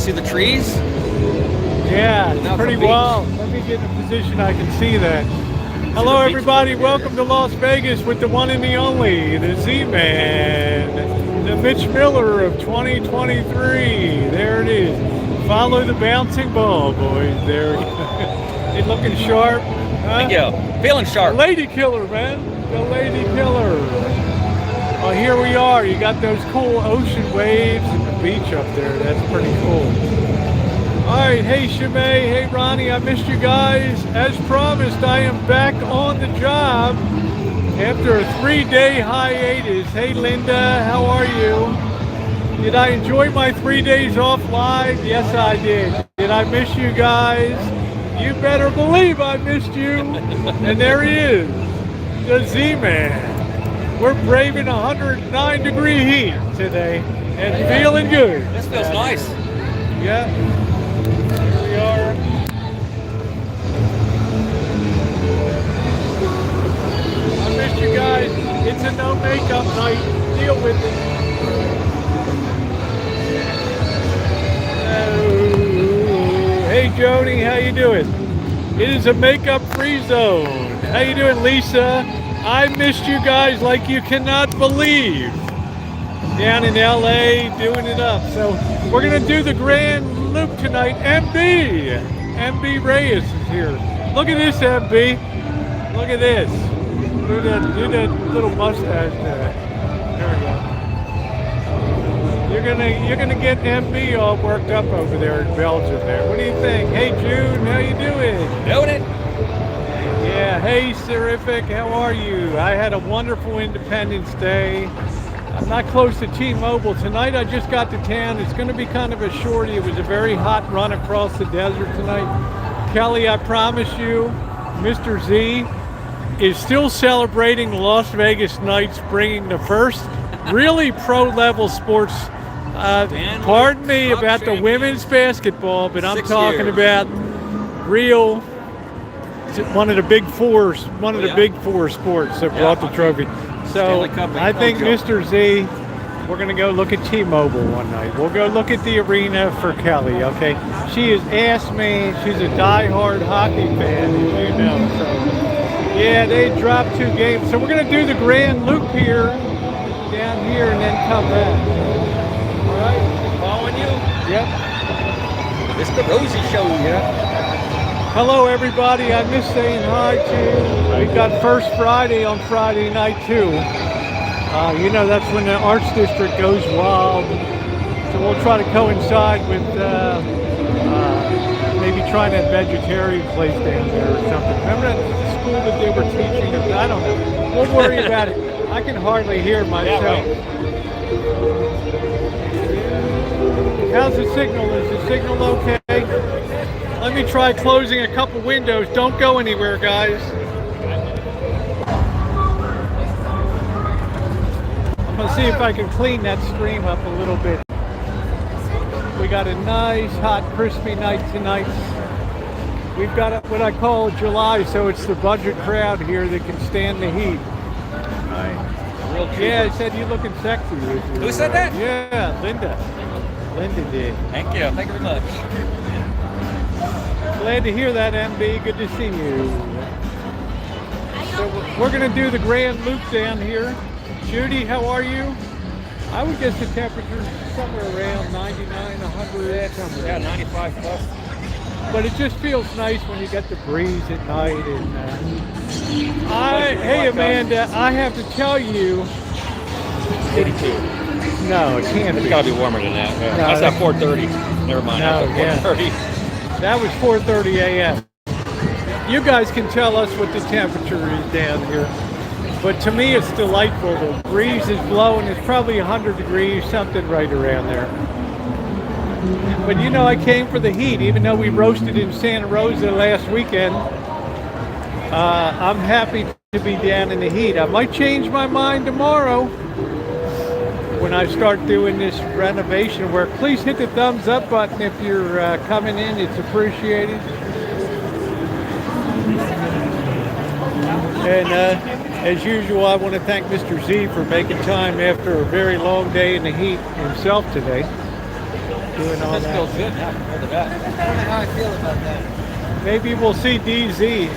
see the trees? Yeah, it's pretty wild. Let me get in a position I can see that. Hello, everybody. Welcome to Las Vegas with the one and the only, the Z-Man, the Mitch Miller of 2023. There it is. Follow the bouncing ball, boys. There. It looking sharp. Huh? Thank you. Feeling sharp. The lady killer, man. The lady killer. Well, here we are. You got those cool ocean waves and the beach up there. That's pretty cool. All right. Hey, Shimei. Hey, Ronnie. I missed you guys. As promised, I am back on the job after a 3-day hiatus. Hey, Linda. How are you? Did I enjoy my 3 days off live? Yes, I did. Did I miss you guys? You better believe I missed you. And there he is, the Z-Man. We're braving 109-degree heat today and feeling good. This feels nice. Yeah. Here we are. I missed you guys. It's a no makeup night. Deal with it. Hey Joni, how you doing? It is a makeup-free zone. How you doing, Lisa? I missed you guys like you cannot believe. Down in LA, doing it up. So we're gonna do the Grand Loop tonight. MB Reyes is here. Look at this, MB. Look at this. Do that little mustache there. There we go. You're gonna get MB all worked up over there in Belgium there. What do you think? Hey June, how you doing? Doing it. Yeah, hey Serific, how are you? I had a wonderful Independence Day. I'm not close to T-Mobile. Tonight I just got to town. It's gonna be kind of a shorty. It was a very hot run across the desert tonight. Kelly, I promise you, Mr. Z is still celebrating Las Vegas Knights bringing the first really pro-level sports. Pardon me about the women's basketball, but I'm talking about real, one of the big four sports that brought the trophy. So I think Mr. Z, we're going to go look at T-Mobile one night. We'll go look at the arena for Kelly, okay? She has asked me, she's a diehard hockey fan, as you know. So yeah, they dropped 2 games. So we're going to do the Grand Loop here, down here, and then come back. All right, following you? Yep. It's the Rosie show. Yeah. Hello, everybody. I miss saying hi to. We've got First Friday on Friday night too. You know, that's when the Arts District goes wild. So we'll try to coincide with maybe trying that vegetarian place down there or something. Remember that school that they were teaching? I don't know. We'll worry about it. I can hardly hear myself. Yeah, right. How's the signal? Is the signal okay? Let me try closing a couple windows. Don't go anywhere, guys. I'm going to see if I can clean that stream up a little bit. We got a nice, hot, crispy night tonight. We've got what I call July, so it's the budget crowd here that can stand the heat. Yeah, I said you're looking sexy. Who said that? Yeah, Linda. Linda did. Thank you. Thank you very much. Glad to hear that, MB. Good to see you. So we're going to do the Grand Loop down here. Judy, how are you? I would guess the temperature's somewhere around 99, 100. Somewhere. Yeah, 95 plus. But it just feels nice when you get the breeze at night. And hey, Amanda, I have to tell you. 82. No, it can't be. It's got to be warmer than that. Yeah. No, that's at 4:30. Never mind. No, That's at 4:30. That was 4:30 a.m. You guys can tell us what the temperature is down here. But to me, it's delightful. The breeze is blowing. It's probably 100 degrees, something right around there. But you know, I came for the heat, even though we roasted in Santa Rosa last weekend. I'm happy to be down in the heat. I might change my mind tomorrow when I start doing this renovation work. Please hit the thumbs up button if you're coming in. It's appreciated. And as usual, I want to thank Mr. Z for making time after a very long day in the heat himself today. doing all This feels that. good now compared to that. I don't know how I feel about that. Maybe we'll see DZ.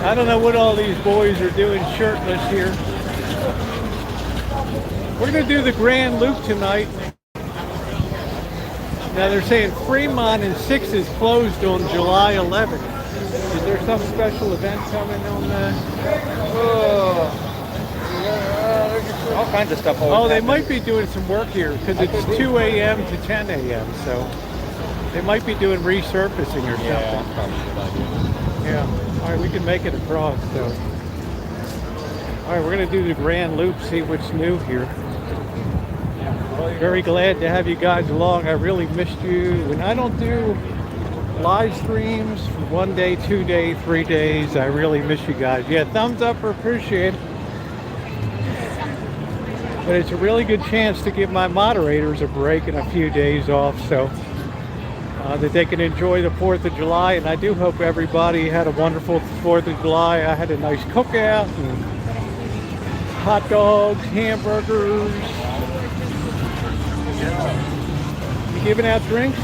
I don't know what all these boys are doing shirtless here. We're going to do the Grand Loop tonight. Now they're saying Fremont and 6 is closed on July 11th. Is there some special event coming on that? All kinds of stuff. Oh, they might be doing some work here because it's 2 a.m. to 10 a.m. So they might be doing resurfacing or something. Yeah, that's probably a good idea. Yeah. All right, we can make it across. So, all right, we're gonna do the Grand Loop, see what's new here. Very glad to have you guys along. I really missed you. And I don't do live streams for 1 day, 2 day, 3 days. I really miss you guys. Yeah, thumbs up or appreciate it. But it's a really good chance to give my moderators a break and a few days off so that they can enjoy the 4th of July. And I do hope everybody had a wonderful 4th of July. I had a nice cookout and hot dogs, hamburgers. You giving out drinks?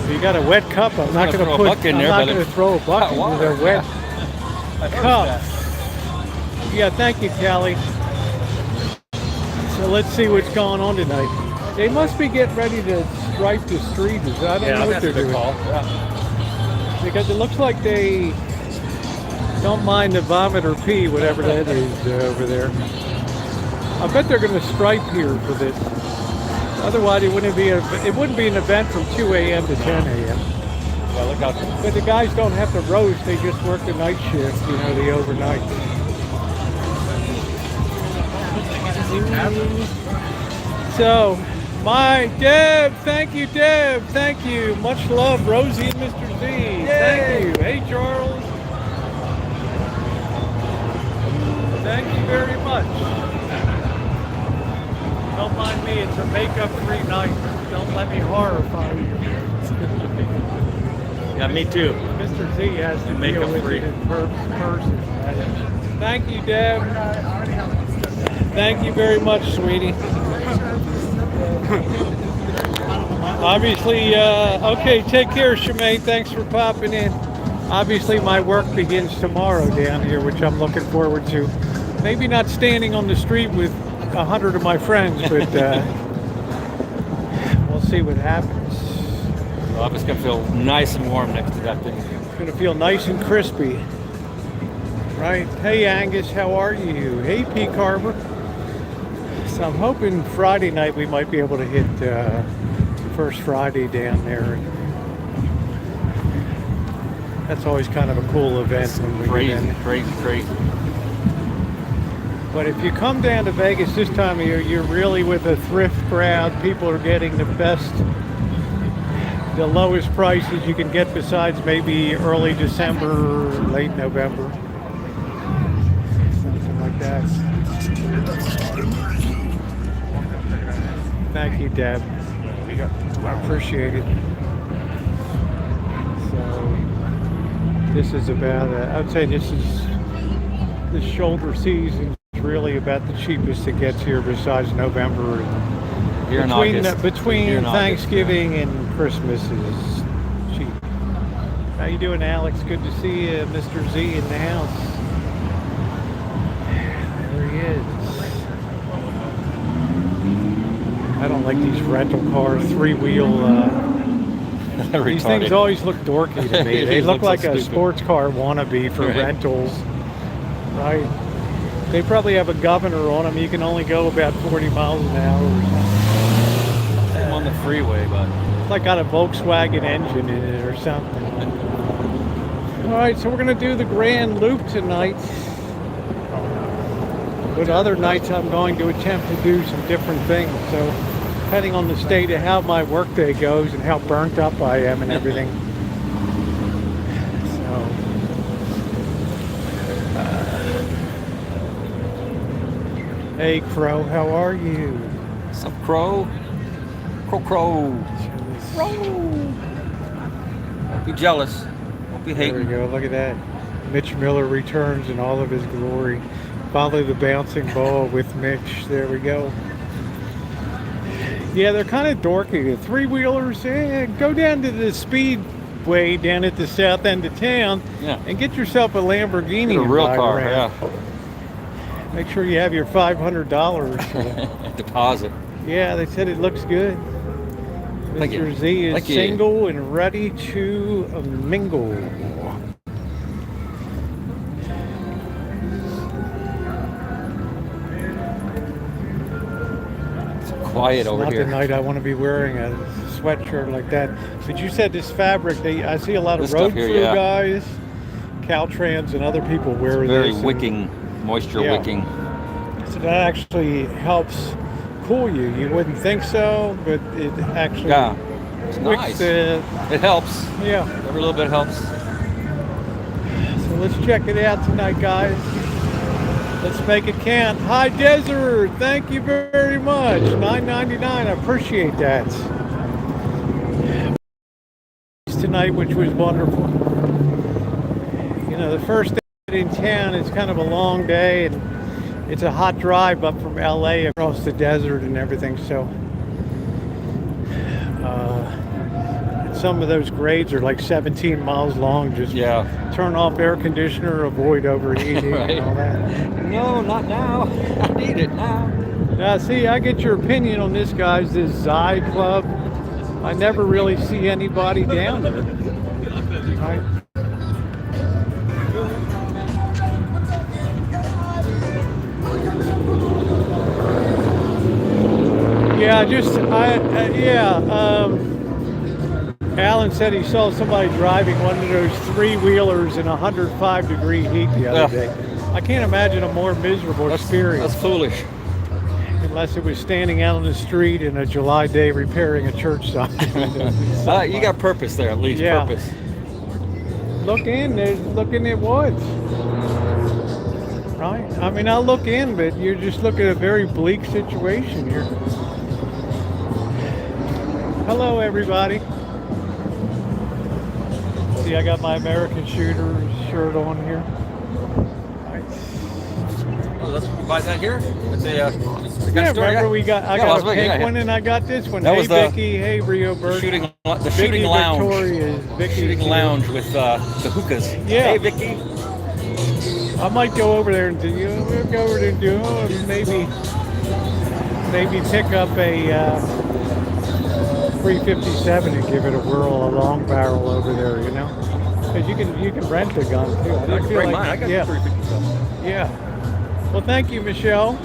You got a wet cup. I'm not going to put. I'm not going to throw a bucket with a wet cup. Yeah, thank you, Callie. So let's see what's going on tonight. They must be getting ready to stripe the streets. I don't know what they're doing. Yeah. Because it looks like they don't mind the vomit or pee, whatever that is over there. I bet they're going to stripe here for this. Otherwise, it wouldn't be an event from 2 a.m. to 10 a.m. Yeah, look out. But the guys don't have to roast; they just work the night shift, you know, the overnight. So, my Deb, thank you, Deb, thank you. Much love, Rosie and Mr. Z. Yay. Thank you. Hey, Charles. Thank you very much. Don't mind me, it's a makeup-free night. Don't let me horrify you. Yeah, me too. Mr. Z has to deal with it in person. Thank you, Deb. Thank you very much, sweetie. Obviously, okay, take care, Shemaine. Thanks for popping in. Obviously, my work begins tomorrow down here, which I'm looking forward to. Maybe not standing on the street with 100 of my friends, but we'll see what happens. Well, it's gonna feel nice and warm next to that thing. It's gonna feel nice and crispy, right? Hey, Angus, how are you? Hey, P. Carver. So I'm hoping Friday night we might be able to hit First Friday down there. That's always kind of a cool event when we get in. Crazy. But if you come down to Vegas this time of year, you're really with a thrift crowd. People are getting the lowest prices you can get besides maybe early December, late November. Something like that. Thank you, Deb. I appreciate it. So this is about, I would say this shoulder season is really about the cheapest it gets here besides November. Between Thanksgiving and Christmas is cheap. How you doing, Alex? Good to see you, Mr. Z in the house. There he is. I don't like these rental cars, three-wheel. These things always look dorky to me. They look like a sports car wannabe for rentals, right? They probably have a governor on them. You can only go about 40 miles an hour or something. I'm on the freeway, but it's like got a Volkswagen engine in it or something. All right, so we're gonna do the Grand Loop tonight. But other nights I'm going to attempt to do some different things. So depending on the state of how my workday goes and how burnt up I am and everything. Hey, Crow, how are you? What's up, Crow? Crow. Don't be jealous. Don't be hating. There we go. Look at that. Mitch Miller returns in all of his glory. Follow the bouncing ball with Mitch. There we go. Yeah, they're kind of dorky. The three-wheelers, go down to the speedway down at the south end of town and get yourself a Lamborghini. Get a real and car, around. Make sure you have your $500 deposit. Yeah, they said it looks good. Thank Mr. you. Z is Thank you. single and ready to mingle. It's quiet over Not here. the night I want to be wearing a sweatshirt like that. But you said this fabric, I see a lot of This road stuff here, crew yeah. guys, Caltrans, and other people wear Very this. wicking, moisture Yeah. wicking. So that actually helps cool you. You wouldn't think so, but it actually It's wicks nice. the, It helps. yeah. Every little bit helps. So let's check it out tonight, guys. Let's make it count. Hi, Desert. Thank you very much. $9.99. I appreciate that. Tonight, which was wonderful. You know, the first day in town is kind of a long day, and it's a hot drive up from LA across the desert and everything. So, some of those grades are like 17 miles long. Just turn off air conditioner, avoid overheating, Right. and all that. No, not now. I need it now. Now, see, I get your opinion on this, guys. This Xi Club. I never really see anybody down there. Right? Yeah, Alan said he saw somebody driving one of those three-wheelers in 105-degree heat the other day. I can't imagine a more miserable experience. That's foolish. Unless it was standing out on the street in a July day repairing a church sign. You got purpose there, at least. Yeah. Purpose. Look in, there's looking at woods. Right? I mean, I'll look in, but you're just looking at a very bleak situation here. Hello, everybody. See, I got my American Shooter shirt on here. Oh, let's buy that here. It's a Remember I got a pink one and I got this one. Hey, Vicky. Hey, Rio Bird. Shooting Vicky lounge. Victoria's, Vicky Shooting lounge with the hookahs. Yeah. Hey, Vicky. I might go over there and do maybe pick up a 357 and give it a whirl, a long barrel over there, you know, because you can rent a gun too. I didn't feel like mine. I got the 357. Yeah. Well, thank you, Michelle.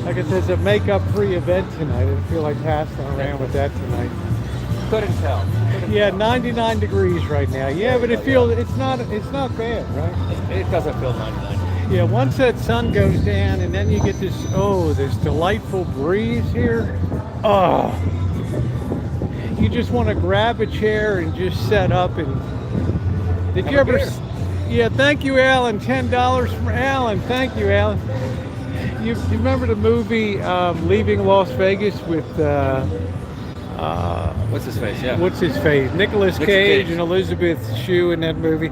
Like I said, it's a makeup-free event tonight. I didn't feel like hassling around with that tonight. Couldn't tell. Yeah, 99 degrees right now. Yeah, but it's not bad, right? It doesn't feel 99. Yeah, once that sun goes down and then you get this delightful breeze here. Oh, you just want to grab a chair and just set up and did you ever? Yeah, thank you, Alan. $10 from Alan. Thank you, Alan. You remember the movie Leaving Las Vegas with what's his face? Yeah. what's his face? Nicolas Cage and Elizabeth Shue in that movie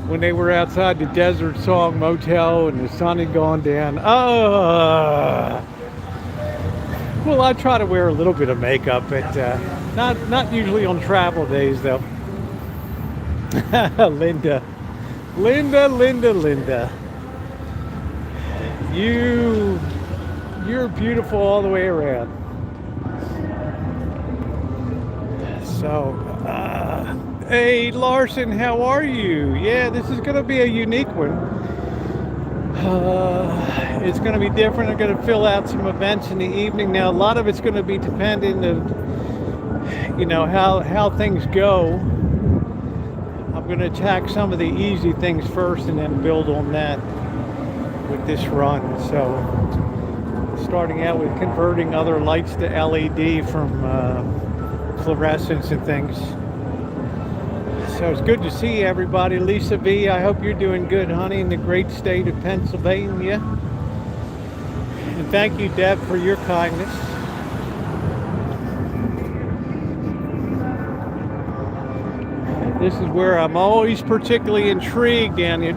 when they were outside the Desert Song Motel and the sun had gone down. Well, I try to wear a little bit of makeup, but not usually on travel days, though. Linda. You're beautiful all the way around. So, hey Larson, how are you? Yeah, this is going to be a unique one. It's going to be different. I'm going to fill out some events in the evening. Now, a lot of it's going to be dependent of, you know, how things go. I'm going to attack some of the easy things first and then build on that with this run. So, starting out with converting other lights to LED from fluorescence and things. So it's good to see everybody. Lisa V, I hope you're doing good, honey, in the great state of Pennsylvania. And thank you, Deb, for your kindness. This is where I'm always particularly intrigued down here.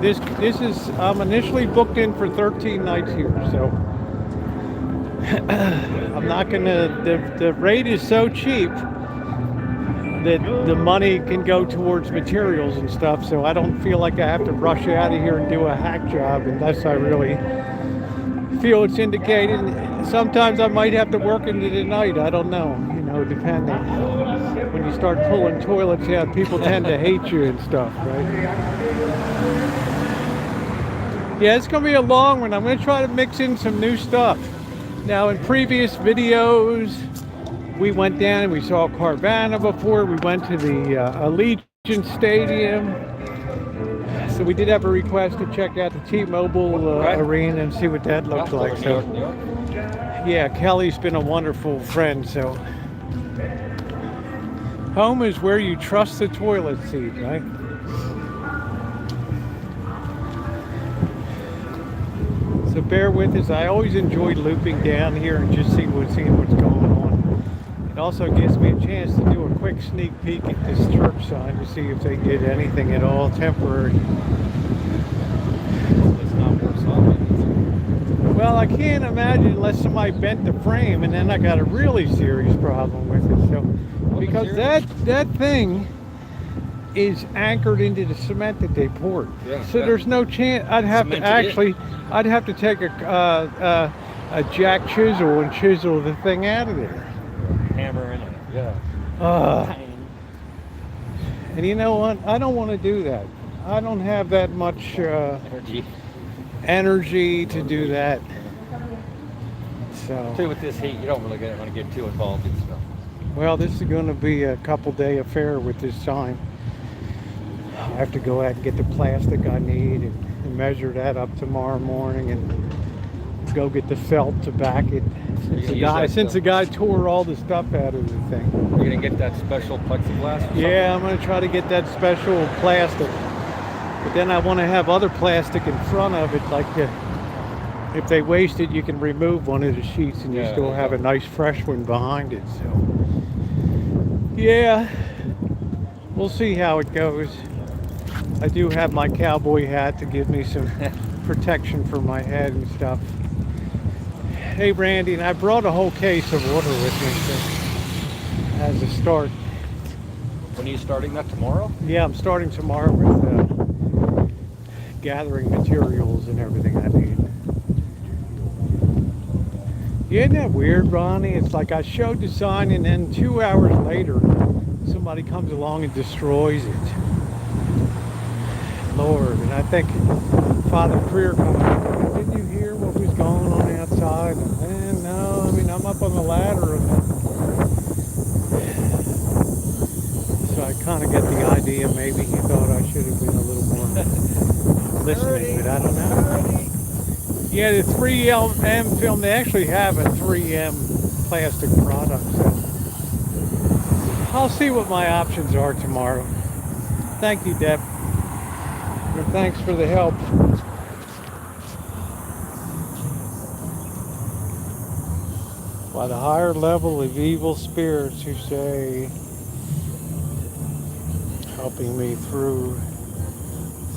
I'm initially booked in for 13 nights here, so I'm not gonna. The rate is so cheap that the money can go towards materials and stuff. So I don't feel like I have to rush out of here and do a hack job unless I really feel it's indicated. Sometimes I might have to work into the night. I don't know. You know, depending. When you start pulling toilets out, people tend to hate you and stuff, right? Yeah, it's gonna be a long one. I'm gonna try to mix in some new stuff. Now, in previous videos, we went down and we saw Carvana before. We went to the Allegiant Stadium. So we did have a request to check out the T-Mobile arena and see what that looked like. So, yeah, Kelly's been a wonderful friend. So, home is where you trust the toilet seat, right? So bear with us. I always enjoy looping down here and just seeing what's going on. It also gives me a chance to do a quick sneak peek at this church sign to see if they did anything at all temporary. It's not worth something. Well, I can't imagine unless somebody bent the frame, and then I got a really serious problem with it. So, because that thing is anchored into the cement that they poured. Yeah, so there's no chance. I'd have to take a jack chisel and chisel the thing out of there. Hammer in it. Yeah. And you know what? I don't want to do that. I don't have that much energy to do that. So. Too, with this heat, you don't really want to get too involved in stuff. Well, this is going to be a couple-day affair with this sign. I have to go out and get the plastic I need and measure that up tomorrow morning and go get the felt to back it. Since the guy tore all the stuff out of the thing. You're going to get that special plexiglass? Yeah, I'm going to try to get that special plastic. But then I want to have other plastic in front of it, like if they waste it, you can remove one of the sheets and you still have a nice fresh one behind it. So, yeah, we'll see how it goes. I do have my cowboy hat to give me some protection for my head and stuff. Hey, Randy, and I brought a whole case of water with me so, as a start. When are you starting that, tomorrow? Yeah, I'm starting tomorrow with gathering materials and everything I need. Isn't that weird, Ronnie? It's like I showed the sign and then 2 hours later, somebody comes along and destroys it. Lord, and I think Father Creer comes up, didn't you hear what was going on outside? And no, I mean, I'm up on the ladder. So I kind of get the idea, maybe he thought I should have been a little more listening, but I don't know. Yeah, the 3M film, they actually have a 3M plastic product, so I'll see what my options are tomorrow. Thank you, Deb. And thanks for the help. By the higher level of evil spirits who say, helping me through.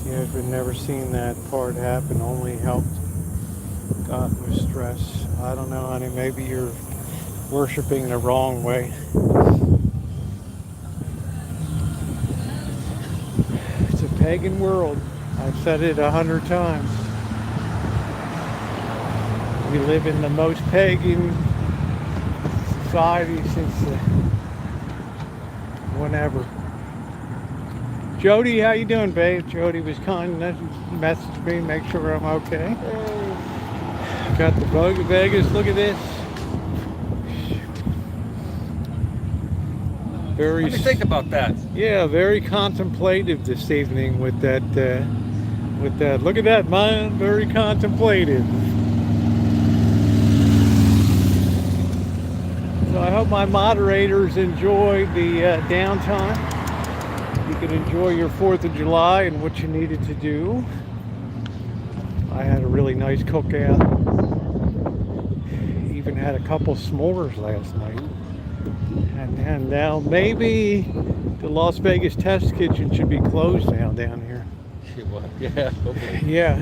See, I've never seen that part happen, only helped God with stress. I don't know, honey, maybe you're worshiping the wrong way. It's a pagan world. I've said it 100 times. We live in the most pagan society since whenever. Jody, how you doing, babe? Jody was kind enough to message me, make sure I'm okay. Got the bug in Vegas. Look at this. Very. What do you think about that? Yeah, very contemplative this evening with that. Look at that, man. Very contemplative. So I hope my moderators enjoyed the downtime. You could enjoy your 4th of July and what you needed to do. I had a really nice cookout. Even had a couple s'mores last night. And now maybe the Las Vegas test kitchen should be closed now down here. Yeah, hopefully. Yeah.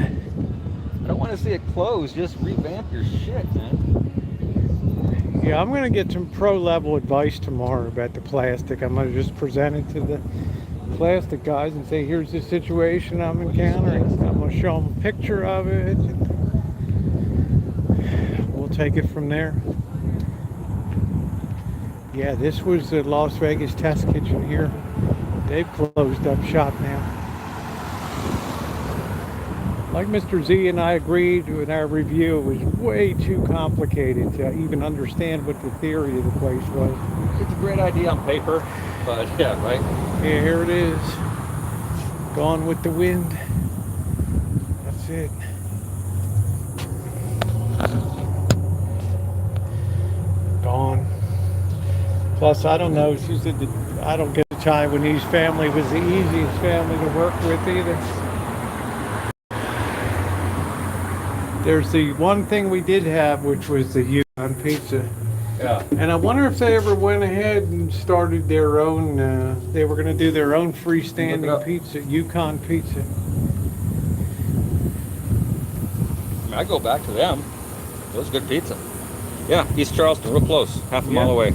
I don't want to see it closed. Just revamp your shit, man. Yeah, I'm going to get some pro-level advice tomorrow about the plastic. I'm going to just present it to the plastic guys and say, here's the situation I'm encountering. I'm going to show them a picture of it. We'll take it from there. Yeah, this was the Las Vegas test kitchen here. They've closed up shop now. Like Mr. Z and I agreed in our review, it was way too complicated to even understand what the theory of the place was. It's a great idea on paper, but yeah, right? Yeah, here it is. Gone with the wind. That's it. Gone. Plus, I don't know, she said that I don't get the Taiwanese family was the easiest family to work with either. There's the one thing we did have, which was the Yukon pizza. Yeah. And I wonder if they ever went ahead and started their own, they were going to do their own freestanding pizza, Yukon pizza. I mean, I go back to them. It was good pizza. Yeah, East Charleston, real close, half a mile away.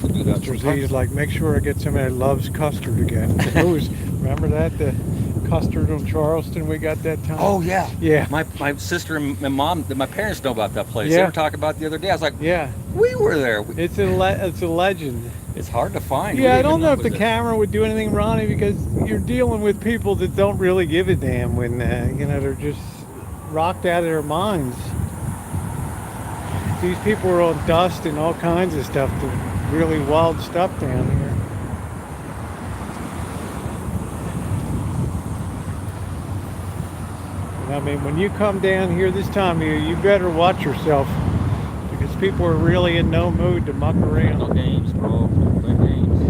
Mr. Z is like, make sure I get somebody that loves custard again. Remember that? The custard on Charleston we got that time? Oh, yeah. Yeah. My sister and my mom, my parents know about that place. Yeah. They were talking about it the other day. I was like, yeah, we were there. It's a legend. It's hard to find. Yeah, I don't know if the camera would do anything, Ronnie, because you're dealing with people that don't really give a damn when, they're just rocked out of their minds. These people are on dust and all kinds of stuff, really wild stuff down here. I mean, when you come down here this time of year, you better watch yourself, because people are really in no mood to muck around. No games, bro. No games.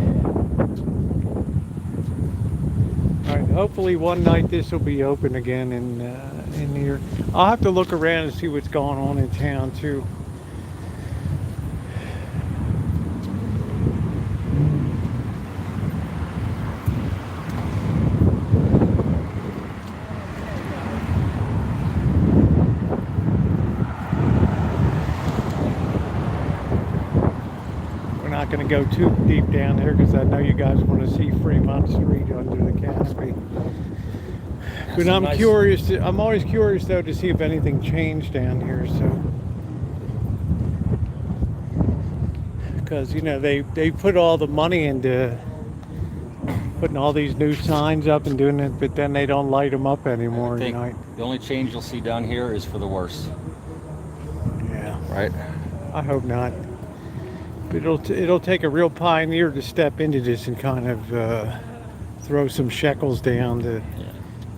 All right, hopefully one night this will be open again in here. I'll have to look around and see what's going on in town too. Going to go too deep down there because I know you guys want to see Fremont Street under the canopy. But I'm curious. I'm always curious though to see if anything changed down here. So, because they put all the money into putting all these new signs up and doing it, but then they don't light them up anymore at night. The only change you'll see down here is for the worse. Yeah. Right. I hope not. It'll take a real pioneer to step into this and kind of throw some shekels down.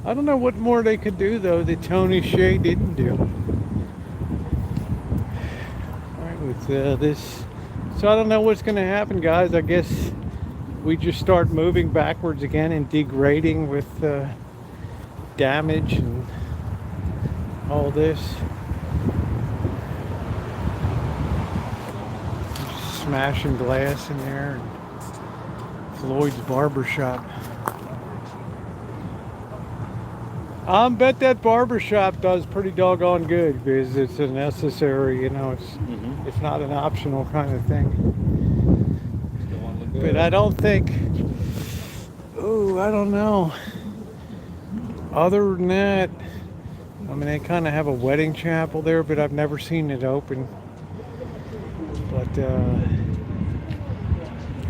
I don't know what more they could do though that Tony Hsieh didn't do. All right, with this, so I don't know what's going to happen, guys. I guess we just start moving backwards again and degrading with damage and all this. Smashing glass in there, and Floyd's barbershop. I bet that barbershop does pretty doggone good because it's a necessary, it's not an optional kind of thing. But I don't think, I don't know. Other than that, I mean, they kind of have a wedding chapel there, but I've never seen it open. But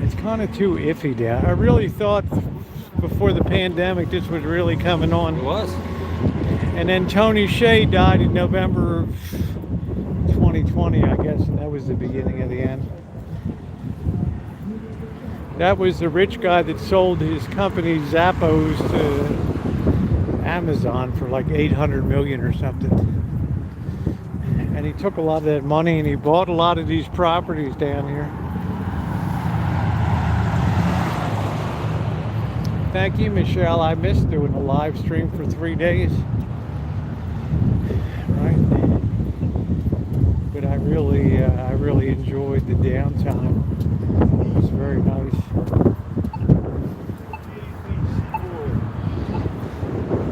it's kind of too iffy down. I really thought before the pandemic this was really coming on. It was. And then Tony Hsieh died in November of 2020, I guess, and that was the beginning of the end. That was the rich guy that sold his company Zappos to Amazon for like 800 million or something. And he took a lot of that money and he bought a lot of these properties down here. Thank you, Michelle. I missed doing a live stream for 3 days. Right? But I really enjoyed the downtime. It was very nice.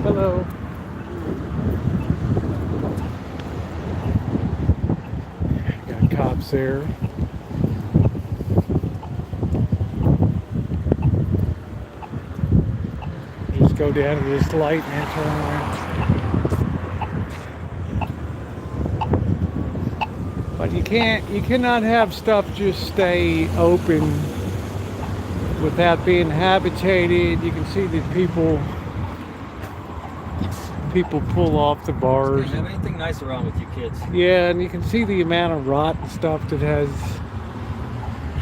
Hello. cops there. Just go down to this light and then turn around. But you cannot have stuff just stay open without being habitated. You can see that people pull off the bars. Can't have anything nice around with you kids. Yeah, and you can see the amount of rot and stuff that has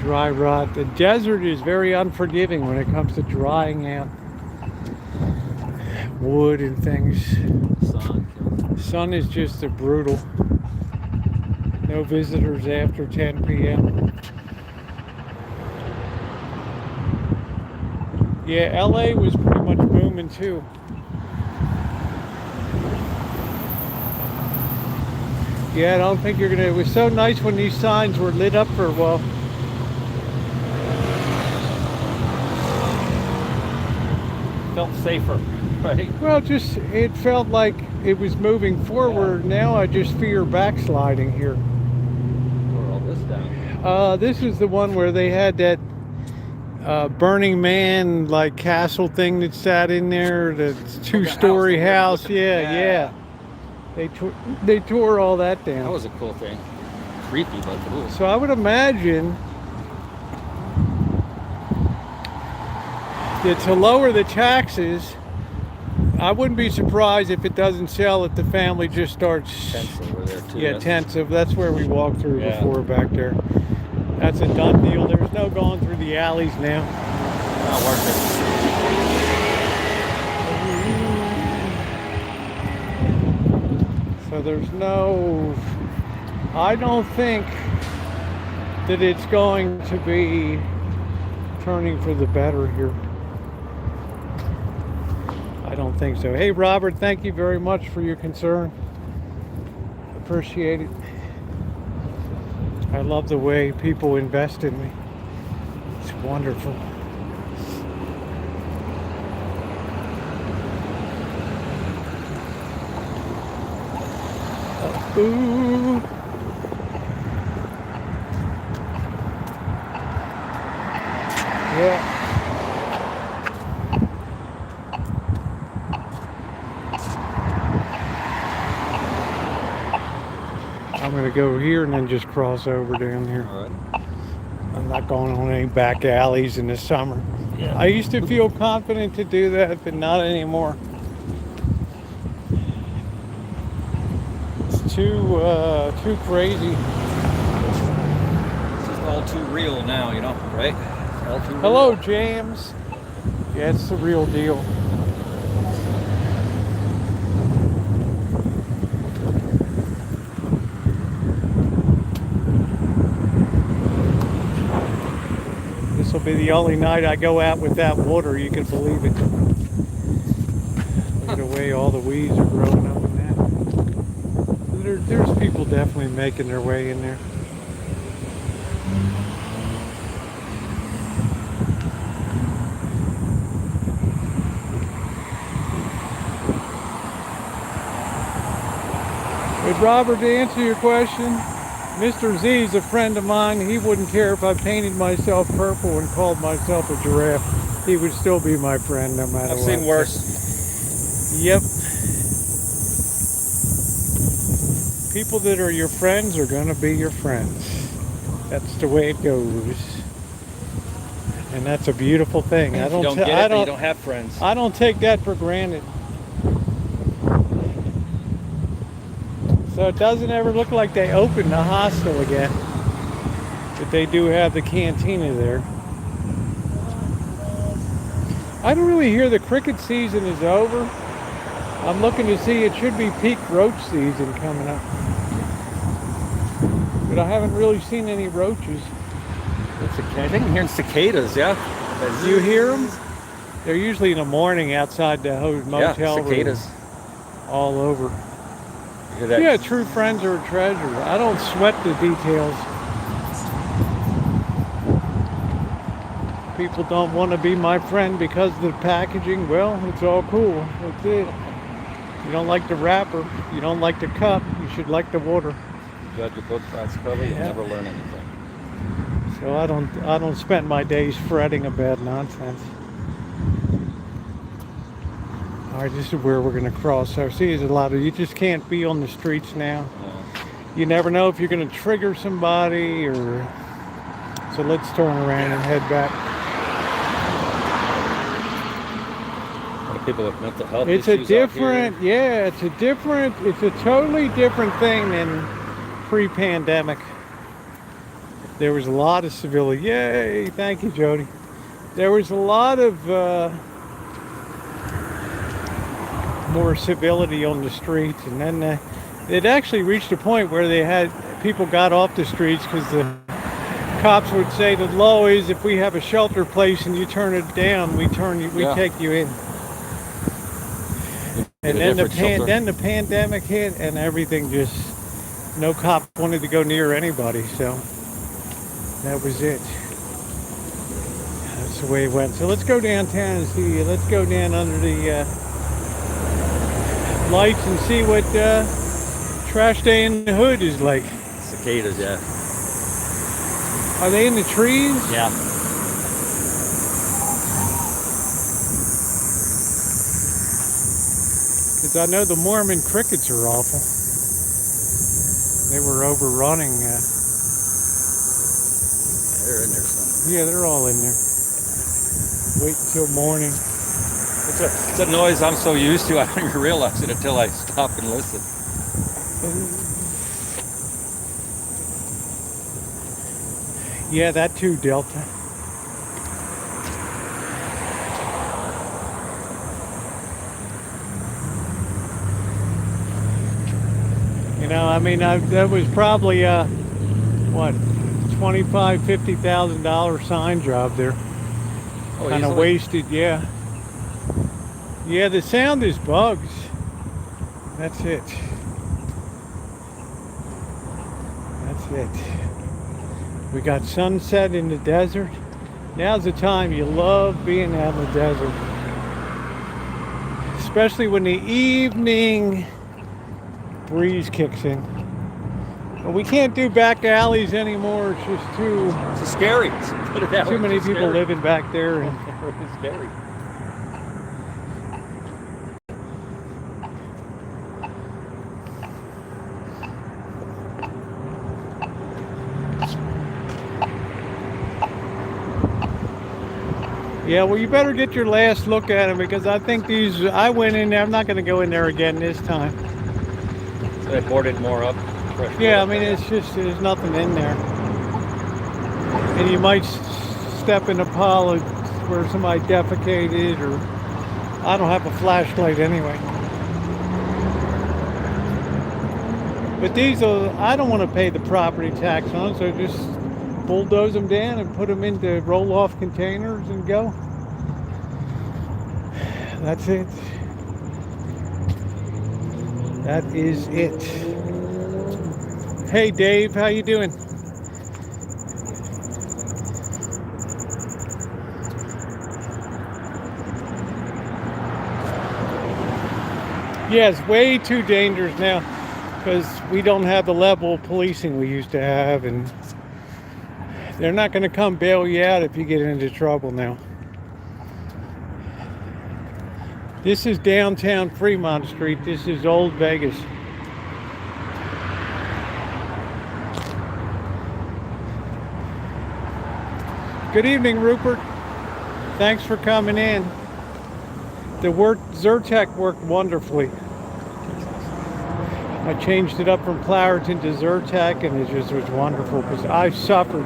dry rot. The desert is very unforgiving when it comes to drying out wood and things. Sun is just a brutal. No visitors after 10 p.m. Yeah, LA was pretty much booming too. Yeah, I don't think you're gonna. It was so nice when these signs were lit up for a while. Felt safer, right? Well, just it felt like it was moving forward. Now I just fear backsliding here. Tore all this down. This is the one where they had that Burning Man like castle thing that sat in there. The two-story house. Yeah. They tore all that down. That was a cool thing. Creepy, but cool. So I would imagine that to lower the taxes, I wouldn't be surprised if it doesn't sell, if the family just starts. Tents over there too. Yeah, tents. That's where we walked through Yeah. before back there. That's a done deal. There's no going through the alleys now. Not worth it. So there's no. I don't think that it's going to be turning for the better here. I don't think so. Hey, Robert, thank you very much for your concern. Appreciate it. I love the way people invest in me. It's wonderful. Ooh. Yeah. I'm gonna go here and then just cross over down here. All right. I'm not going on any back alleys in the summer. Yeah. I used to feel confident to do that, but not anymore. It's too crazy. This is all too real now, you know, right? All too real. Hello, James. Yeah, it's the real deal. This will be the only night I go out without water, you can believe it. Look at the way all the weeds are growing up in that. There's people definitely making their way in there. But Robert, to answer your question, Mr. Z is a friend of mine. He wouldn't care if I painted myself purple and called myself a giraffe. He would still be my friend no matter what. I've seen worse. Yep. People that are your friends are going to be your friends. That's the way it goes. And that's a beautiful thing. If you don't get it, then you don't have friends. I don't take that for granted. So it doesn't ever look like they opened the hostel again. But they do have the cantina there. I don't really hear the cricket season is over. I'm looking to see, it should be peak roach season coming up. But I haven't really seen any roaches. I think I'm hearing cicadas, yeah. Do you hear them? They're usually in the morning outside the motel Yeah, cicadas. room. All over. You hear that? Yeah, true friends are a treasure. I don't sweat the details. People don't want to be my friend because of the packaging. Well, it's all cool. That's it. You don't like the wrapper. You don't like the cup. You should like the water. Got your both sides covered, you Yeah. never learn anything. So I don't spend my days fretting about nonsense. All right, this is where we're gonna cross. So see, there's a lot of, you just can't be on the streets now. Yeah. You never know if you're gonna trigger somebody or. So let's turn around and head back. A lot of people with mental health It's a issues different, out here. yeah, it's a totally different thing than pre-pandemic. There was a lot of civility. Yay, thank you, Jody. There was a lot of more civility on the streets, and then it actually reached a point where they had people got off the streets because the cops would say the law is if we have a shelter place and you turn it down, we Yeah. take you in. And Get a then the different shelter. then the pandemic hit, and everything just no cop wanted to go near anybody. So that was it. That's the way it went. So let's go downtown and see. Let's go down under the lights and see what trash day in the hood is like. Cicadas, yeah. Are they in the trees? Yeah. Because I know the Mormon crickets are awful. They were overrunning. They're in there somewhere. Yeah, they're all in there. Wait until morning. It's a noise I'm so used to, I don't even realize it until I stop and listen. Yeah, that too, Delta. You know, I mean, that was probably what, $25,000-$50,000 sign job there. Oh, Kind of easily? wasted, yeah. Yeah, the sound is bugs. That's it. That's it. We got sunset in the desert. Now's the time you love being out in the desert. Especially when the evening breeze kicks in. But we can't do back alleys anymore. It's just It's scary. Put it that too way, many it's people scary. living back there. And It's scary. yeah, well, you better get your last look at them because I think these. I went in there. I'm not going to go in there again this time. So they boarded more up. Fresh Yeah, I water. mean, it's just there's nothing in there, and you might step in a pile of where somebody defecated, or I don't have a flashlight anyway. But these are, I don't want to pay the property tax on, so just bulldoze them down and put them into roll-off containers and go. That's it. That is it. Hey Dave, how you doing? Yeah, it's way too dangerous now because we don't have the level of policing we used to have, and they're not going to come bail you out if you get into trouble now. This is downtown Fremont Street. This is Old Vegas. Good evening, Rupert. Thanks for coming in. The Zyrtec worked wonderfully. I changed it up from Claritin to Zyrtec, and it just was wonderful because I suffered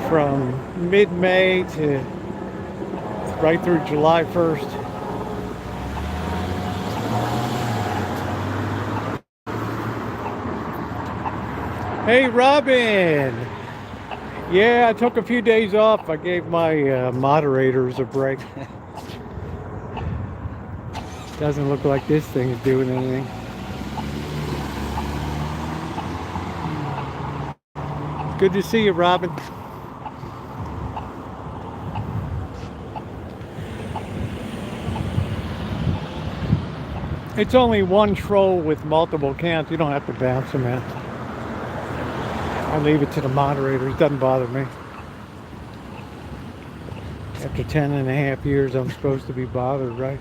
from mid-May to right through July 1st. Hey, Robin. Yeah, I took a few days off. I gave my moderators a break. Doesn't look like this thing is doing anything. Good to see you, Robin. It's only one troll with multiple cans. You don't have to bounce them out. I leave it to the moderators. Doesn't bother me. After 10.5 years, I'm supposed to be bothered, right?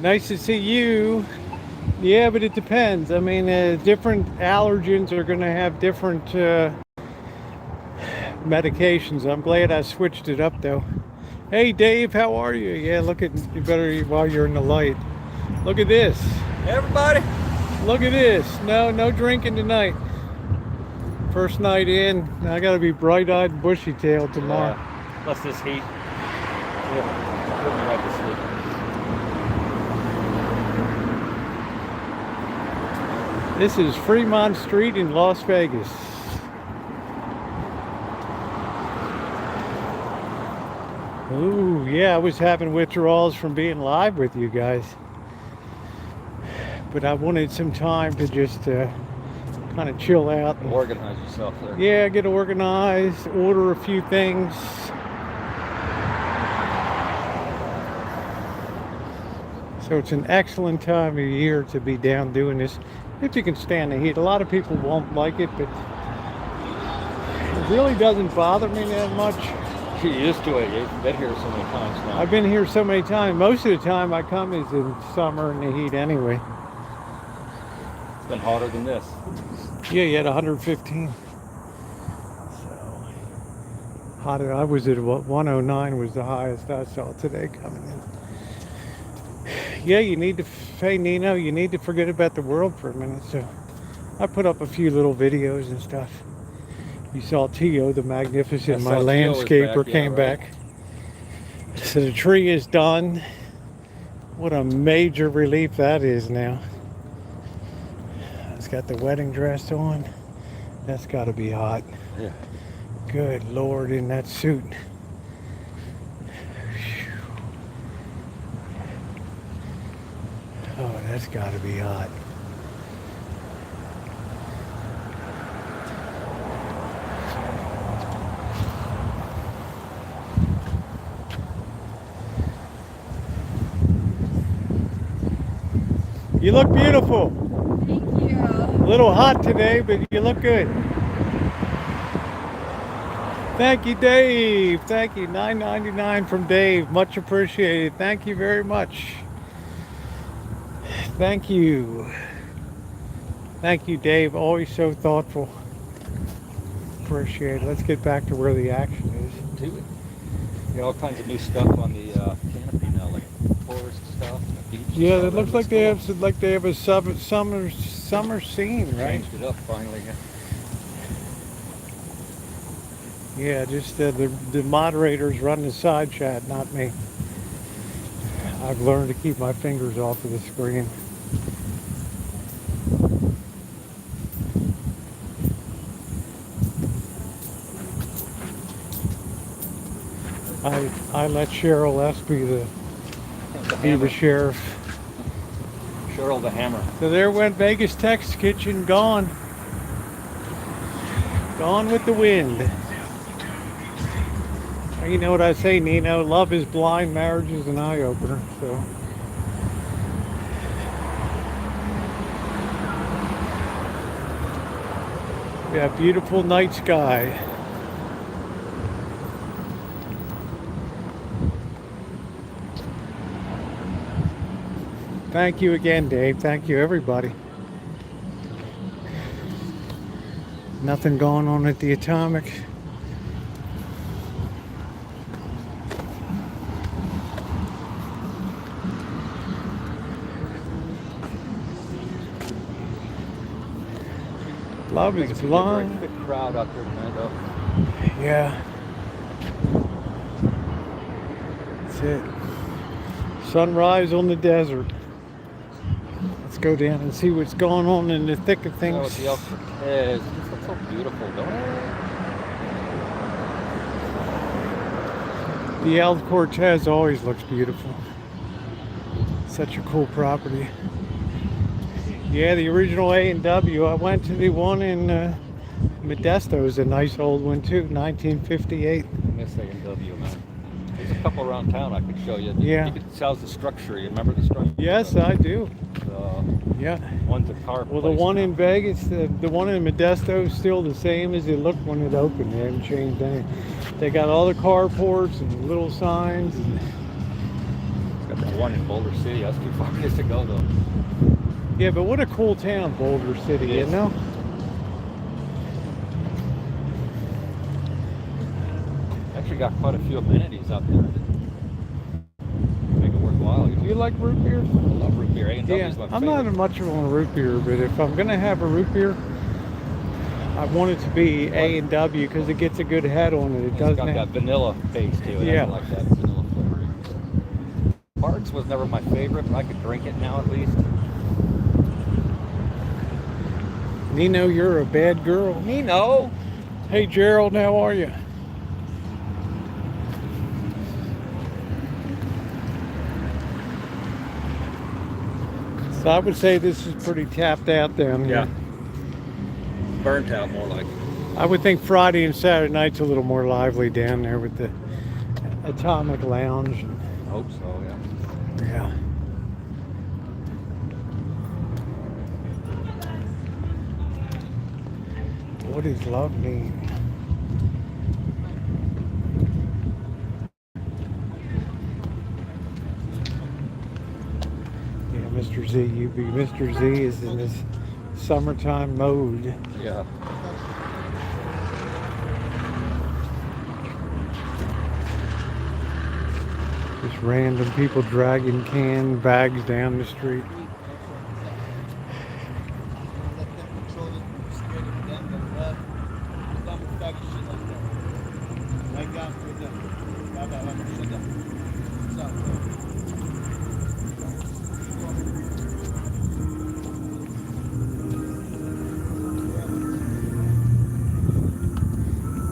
Nice to see you. Yeah, but it depends. I mean, different allergens are going to have different medications. I'm glad I switched it up, though. Hey, Dave, how are you? Yeah, look at, you better while you're in the light. Look at this. Hey, everybody. Look at this. No drinking tonight. First night in. I got to be bright-eyed and bushy-tailed tomorrow. Yeah. Plus this heat. Yeah. Put me right to sleep. This is Fremont Street in Las Vegas. Ooh, yeah, I was having withdrawals from being live with you guys. But I wanted some time to just kind of chill out. And, Organize yourself there. yeah, get organized, order a few things. So it's an excellent time of year to be down doing this. If you can stand the heat. A lot of people won't like it, but it really doesn't bother me that much. You're used to it. You've been here so many times now. I've been here so many times. Most of the time I come is in summer in the heat anyway. It's been hotter than this. Yeah, you had 115. So hotter. I was at 109 was the highest I saw today coming in. Yeah, you need to, hey Nino, you need to forget about the world for a minute. So I put up a few little videos and stuff. You saw Tio, the magnificent, my landscaper, came back. So the tree is done. What a major relief that is now. It's got the wedding dress on. That's got to be hot. Yeah. Good Lord, in that suit. Oh, that's got to be hot. You look beautiful. Thank you. A little hot today, but you look good. Thank you, Dave. Thank you. $9.99 from Dave. Much appreciated. Thank you very much. Thank you. Thank you, Dave. Always so thoughtful. Appreciate it. Let's get back to where the action is. Do it. You got all kinds of new stuff on the canopy now, like forest stuff and the beach. Yeah, stuff. it looks like they have a summer scene, right? Changed it up finally. Yeah. Yeah, just the moderators run the side chat, not me. I've learned to keep my fingers off of the screen. I let Cheryl S. be the sheriff. Cheryl the Hammer. So there went Vegas Tex Kitchen, gone. Gone with the wind. You know what I say, Nino? Love is blind, marriage is an eye-opener. So. Yeah, beautiful night sky. Thank you again, Dave. Thank you, everybody. Nothing going on at the Atomic. Love is blind. Big crowd out there tonight, though. Yeah. That's it. Sunrise on the desert. Let's go down and see what's going on in the thick of things. Oh, the El Cortez. This looks so beautiful, don't it? The El Cortez always looks beautiful. Such a cool property. Yeah, the original A&W. I went to the one in Modesto. Is a nice old one too, 1958. I miss A&W, man. There's a couple around town I could show you. Yeah. You could tell the structure. You remember the structure? Yes, I do. The Yeah. one's a car Well, the place one now. in Vegas, the one in Modesto is still the same as it looked when it opened. They haven't changed anything. They got all the carports and little signs. And Got that one in Boulder City. That's too far just to go though. yeah, but what a cool town, Boulder City, It you is. know? Actually got quite a few amenities out there that make it worthwhile. Do you like root beer? I love root beer. A&W Yeah, is my I'm favorite. not much of a root beer, but if I'm gonna have a root beer, I want it to be A&W because it gets a good head on it. It It's doesn't got that have, vanilla base to it. Yeah. I like that vanilla flavor. Parks was never my favorite, but I could drink it now at least. Nino, you're a bad girl. Nino! Hey Gerald, how are you? So I would say this is pretty tapped out down here. Burnt out more like. I would think Friday and Saturday night's a little more lively down there with the Atomic Lounge. I hope so, yeah. Yeah. What is love mean? Yeah, Mr. Z, Mr. Z is in this summertime mode. Yeah. Just random people dragging can bags down the street. Let them control it straight of them, but left. Islam is talking shit like that. Like that for them. Baba, Baba, shut up. Stop.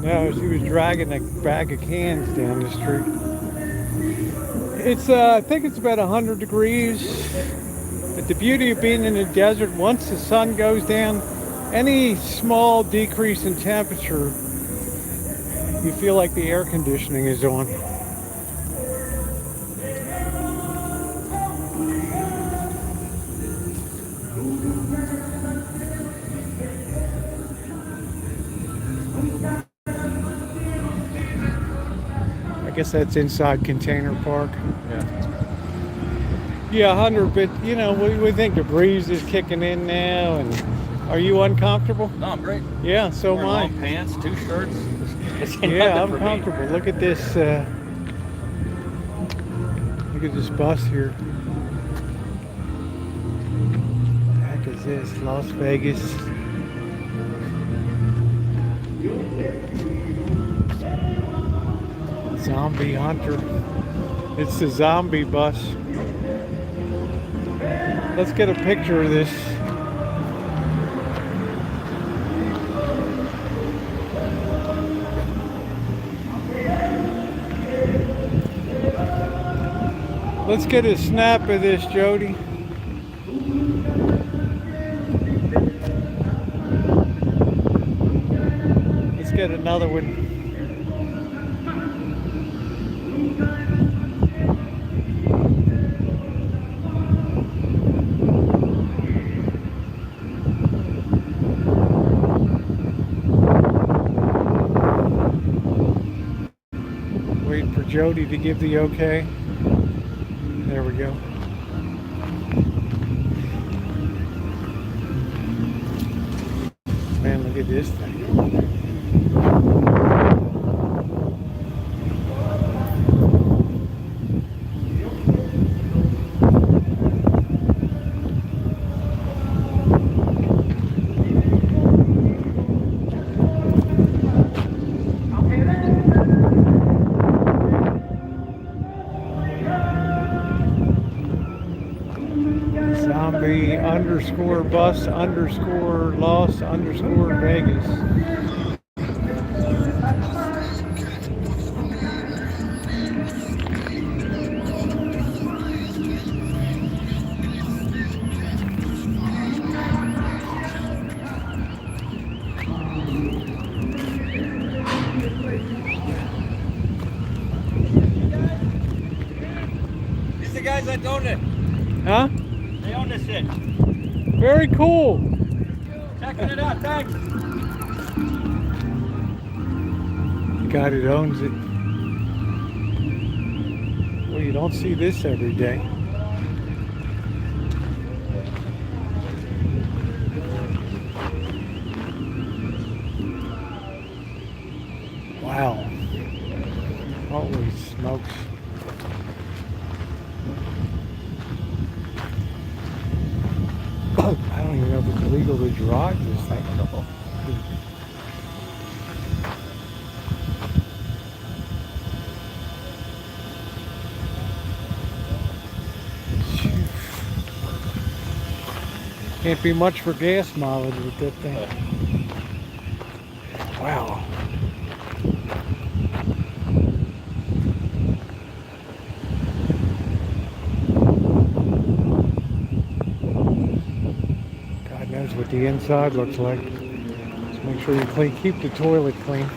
No, she was dragging a bag of cans down the street. It's, I think it's about 100 degrees. But the beauty of being in the desert, once the sun goes down, any small decrease in temperature, you feel like the air conditioning is on. I guess that's inside Container Park. Yeah. Yeah, 100, but you know, we think the breeze is kicking in now, and are you uncomfortable? No, I'm great. Yeah, so am Wearing I. long pants, 2 shirts. It's Yeah, nothing I'm for me. comfortable. Look at this, look at this bus here. What the heck is this? Las Vegas. Zombie Hunter. It's the zombie bus. Let's get a picture of this. Let's get a snap of this, Jody. Let's get another one. Waiting for Jody to give the okay. There we go. Man, look at this thing. Zombie underscore bus underscore Las underscore Vegas. that own it. Huh? They own this shit. Very cool. Checking it out, thanks. The guy that owns it. Well, you don't see this every day. Wow. Holy smokes. I don't even know if it's legal to drive this thing. Can't be much for gas mileage with that thing. Wow. God knows what the inside looks like. Just make sure you keep the toilet clean.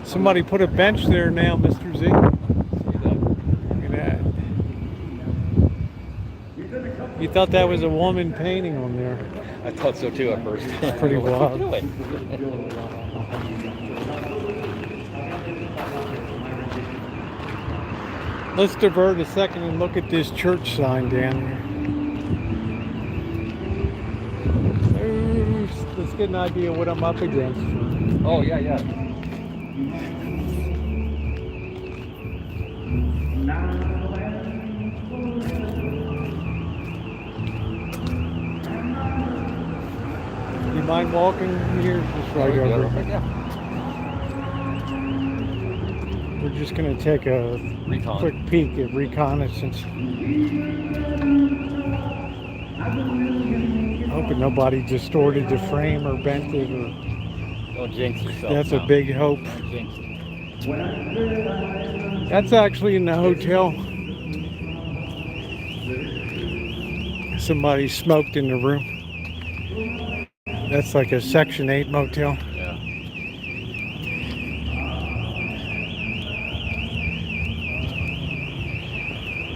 Somebody put a bench there now, Mr. Z. Look at that. You thought that was a woman painting on there. I thought so too at first. It's pretty wild. Let's divert a second and look at this church sign down here. Ooh, let's get an idea of what I'm up against. Oh, yeah, yeah. You mind walking here? Just right over. Yeah. We're just going to take a Recon. quick peek at Reconnaissance. Hoping nobody distorted the frame or bent it. Or... Don't jinx yourself. That's a big hope. Don't jinx it. That's actually in the hotel. Somebody smoked in the room. That's like a Section 8 motel. Yeah.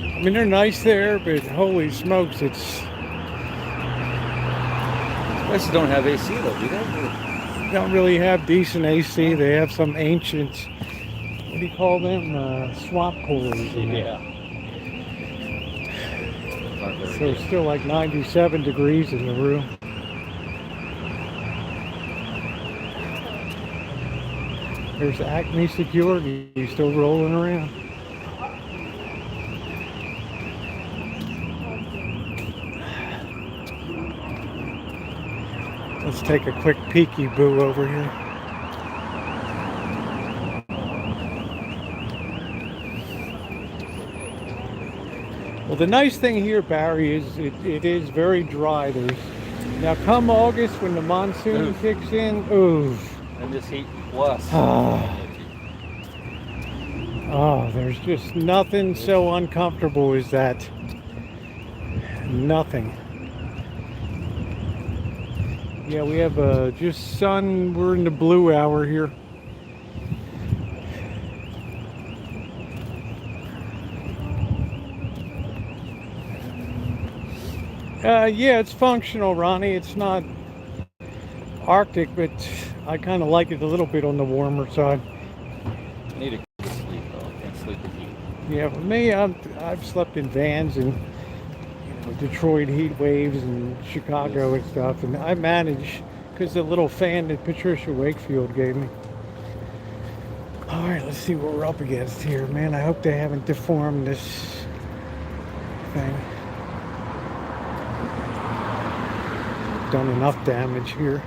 I mean, they're nice there, but holy smokes, it's... Places don't have AC though, do they? don't really have decent AC. They have some ancient, what do you call them? Swamp coolers. Yeah. So it's still like 97 degrees in the room. There's Acme Security. He's still rolling around. Let's take a quick peeky-boo over here. Well, the nice thing here, Barry, is it is very dry. Now, come August, when the monsoon kicks in, ooh. And this heat plus. Oh, there's just nothing so uncomfortable as that. Nothing. Yeah, we have just sun. We're in the blue hour here. Yeah, it's functional, Ronnie. It's not Arctic, but I kind of like it a little bit on the warmer side. I need to sleep though. I can't sleep with heat. Yeah, for me, I've slept in vans and Detroit heat waves and Chicago and stuff, and I manage because the little fan that Patricia Wakefield gave me. All right, let's see what we're up against here, man. I hope they haven't deformed this thing. Done enough damage here.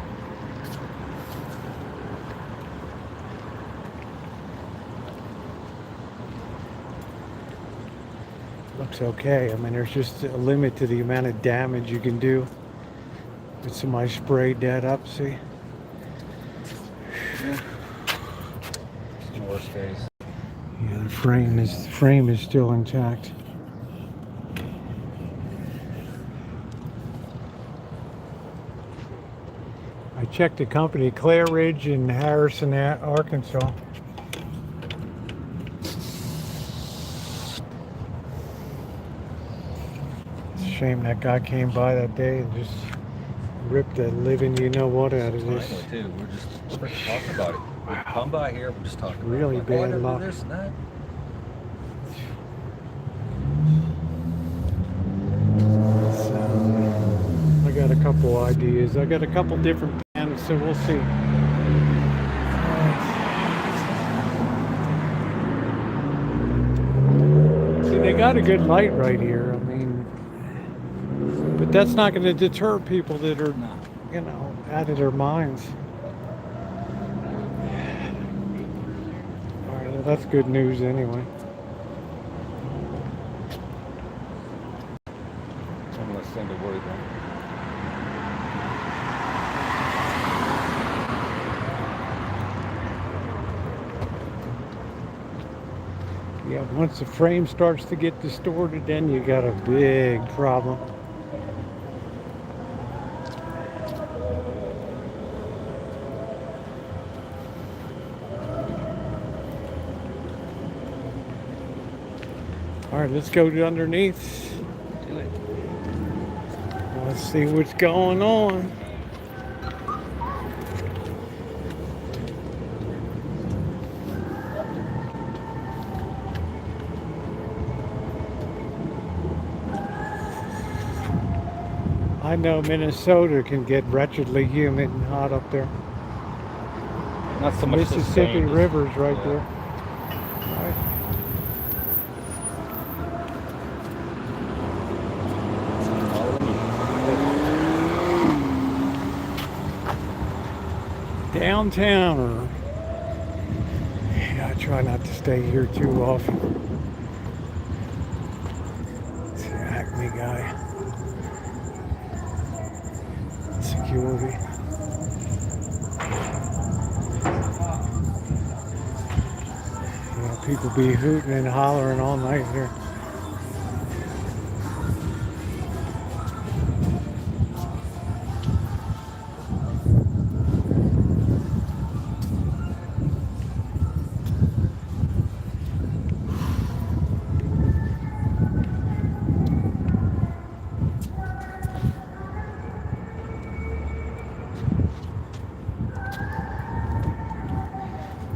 Looks okay. I mean, there's just a limit to the amount of damage you can do. But somebody sprayed that up, see? Yeah. It's the worst phase. Yeah, the frame is still intact. I checked the company, Clare Ridge in Harrison, Arkansas. It's a shame that guy came by that day and just ripped the living you know what out of I know this. too. We're just freaking talking about it. We come by here, we're just talking Really about it. Like, bad oh, I luck. gotta do this and that. So, I got a couple ideas. I got a couple different plans, so we'll see. See, they got a good light right here. I mean, but that's not going to deter people that are, No. you know, out of their minds. All right, well, that's good news anyway. I'm gonna send a word then. Yeah, once the frame starts to get distorted, then you got a big problem. All right, let's go to underneath. Do it. Let's see what's going on. I know Minnesota can get wretchedly humid and hot up there. Not so much the Mississippi same, just- River's right yeah. there. Right. Downtown, or yeah, I try not to stay here too often. It's the Acme guy. Security. You know, people be hooting and hollering all night here.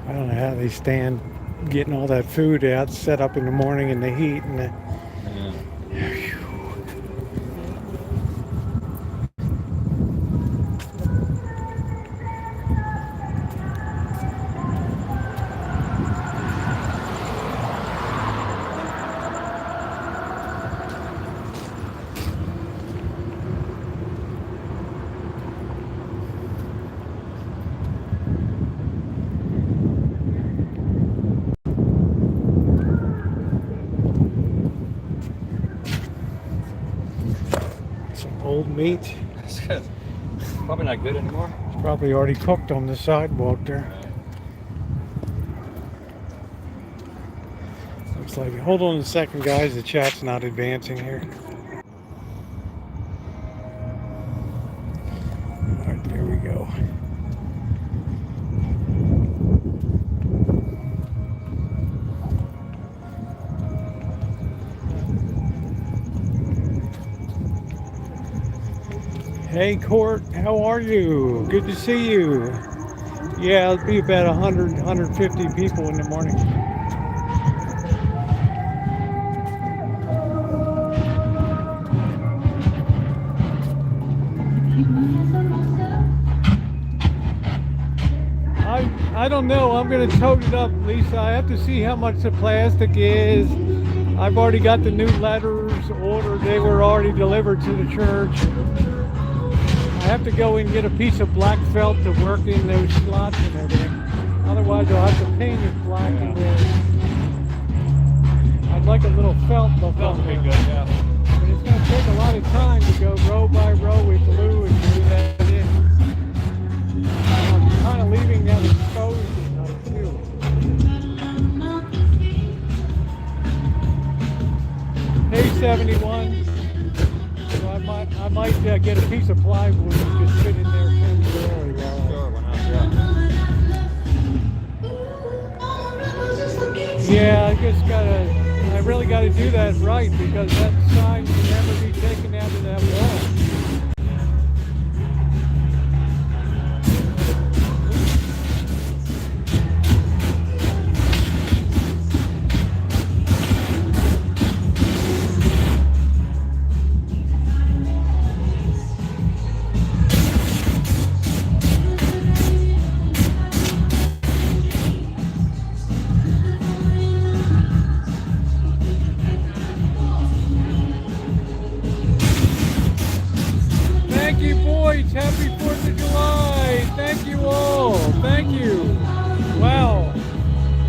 I don't know how they stand getting all that food out, set up in the morning in the heat and the, Yeah. some old meat. It's probably not good anymore. It's probably already cooked on the sidewalk there. Looks like, hold on a second guys, the chat's not advancing here. Alright, there we go. Hey Court, how are you? Good to see you. Yeah, it'll be about 100, 150 people in the morning. I don't know. I'm going to tote it up, Lisa. I have to see how much the plastic is. I've already got the new letters ordered. They were already delivered to the church. I have to go and get a piece of black felt to work in those slots and everything. Otherwise, I'll have to paint it black and red. I'd like a little felt up That on would be there. good, yeah. But it's going to take a lot of time to go row by row with glue and glue that in. I'm kind of leaving that exposed at night too. Hey 71. So I might get a piece of plywood and just fit in there temporarily. Sure, why not? Yeah. Yeah, I really gotta do that right because that sign can never be taken Boys, happy 4th of July. Thank you all. Thank you. Wow.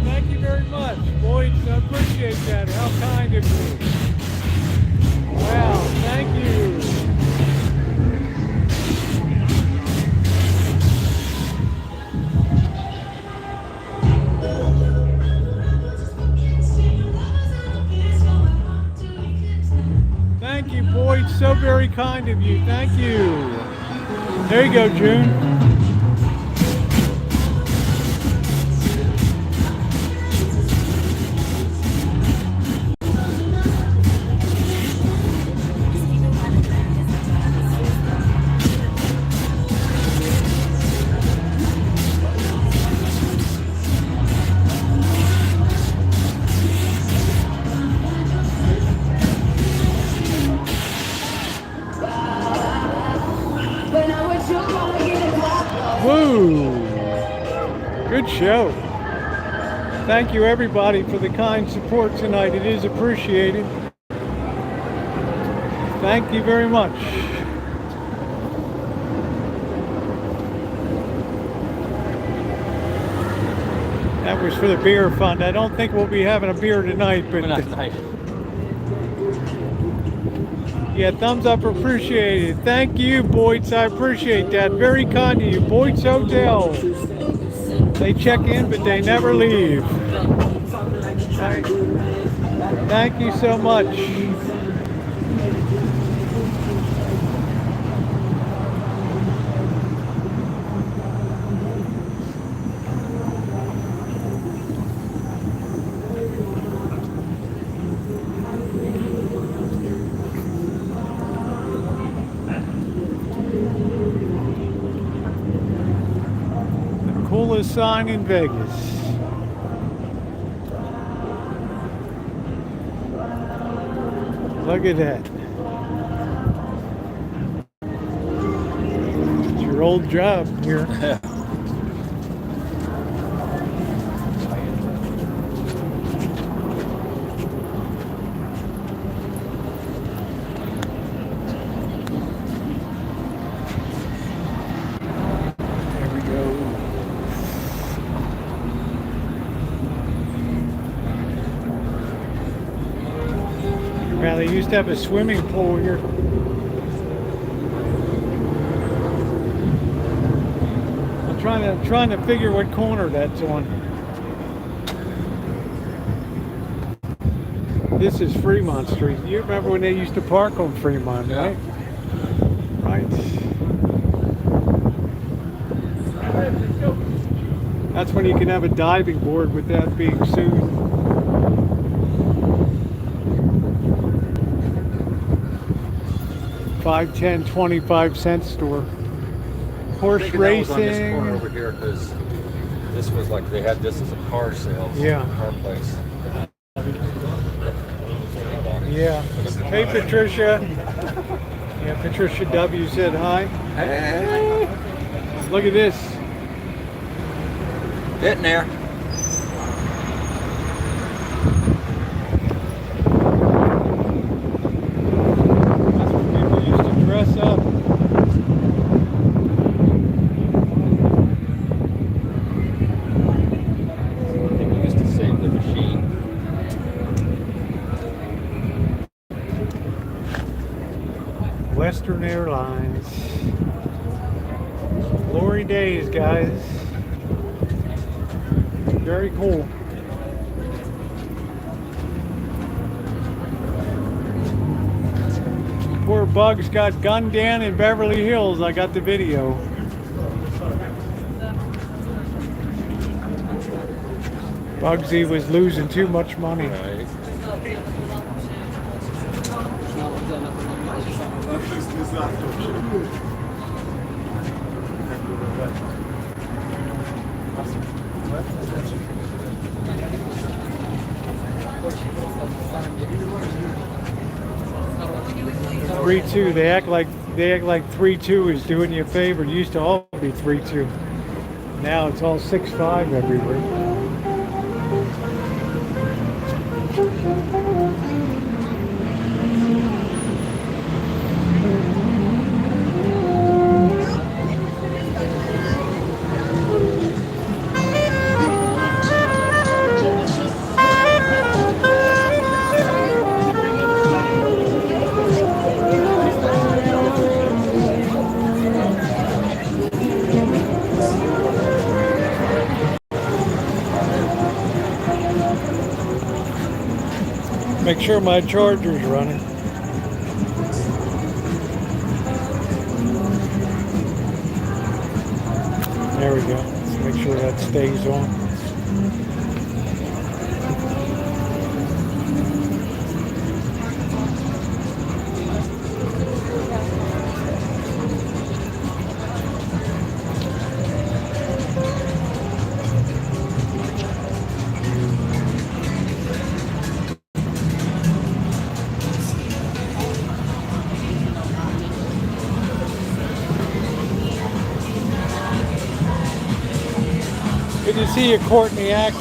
Thank you very much. Boys, I appreciate that. How kind of you. Wow, thank you. Thank you, Boyd. So very kind of you. Thank you. There you go, June. Woo! Good show. Thank you everybody for the kind support tonight. It is appreciated. Thank you very much. That was for the beer fund. I don't think we'll be having a beer tonight, but yeah, thumbs up appreciated. Thank you, Boyd's. I appreciate that. Very kind of you. Boyd's Hotel. They check in, but they never leave. Thank you so much. Coolest sign in Vegas. Look at that. It's your old job here. Yeah, they used to have a swimming pool here. I'm trying to figure what corner that's on. This is Fremont Street. You remember when they used to park on Fremont, right? Right. That's when you can have a diving board without being sued. $5, $10, 25-cent store. Horse racing. On this corner over here because this was like they had this as a car sales. Yeah. Car place. Yeah. Hey, Patricia. Yeah, Patricia W. said hi. Hey. Look at this. Getting there. Dress up. They used to save the machine. Western Airlines. Glory days, guys. Very cool. Poor Bugs got gunned down in Beverly Hills. I got the video. Bugsy was losing too much money. Right. Three two. They act like 3-2 is doing you a favor. It used to all be 3-2. Now it's all 6-5 everywhere. sure my charger's running. There we go. Let's make sure that stays on. Good to see you, Courtney Act.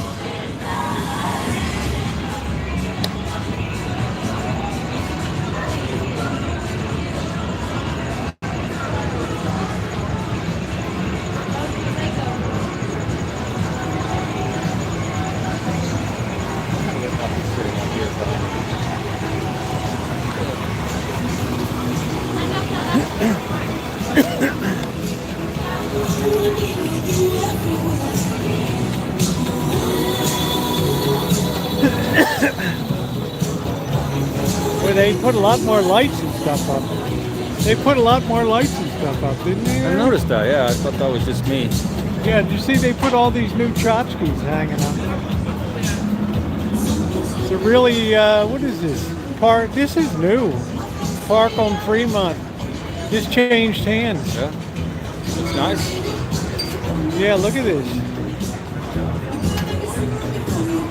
Well, they put a lot more lights and stuff up. They put a lot more lights and stuff up, didn't they? I noticed that, yeah. I thought that was just me. Yeah, did you see they put all these new tchotchkes hanging up? So really, what is this? This is new. Park on Fremont. Just changed hands. Yeah. It's nice. Yeah, look at this.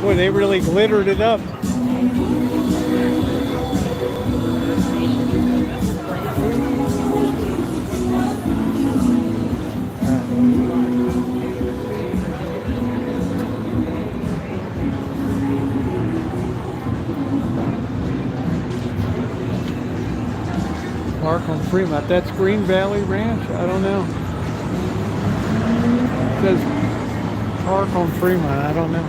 Boy, they really glittered it up. Park on Fremont. That's Green Valley Ranch? I don't know. It says Park on Fremont. I don't know.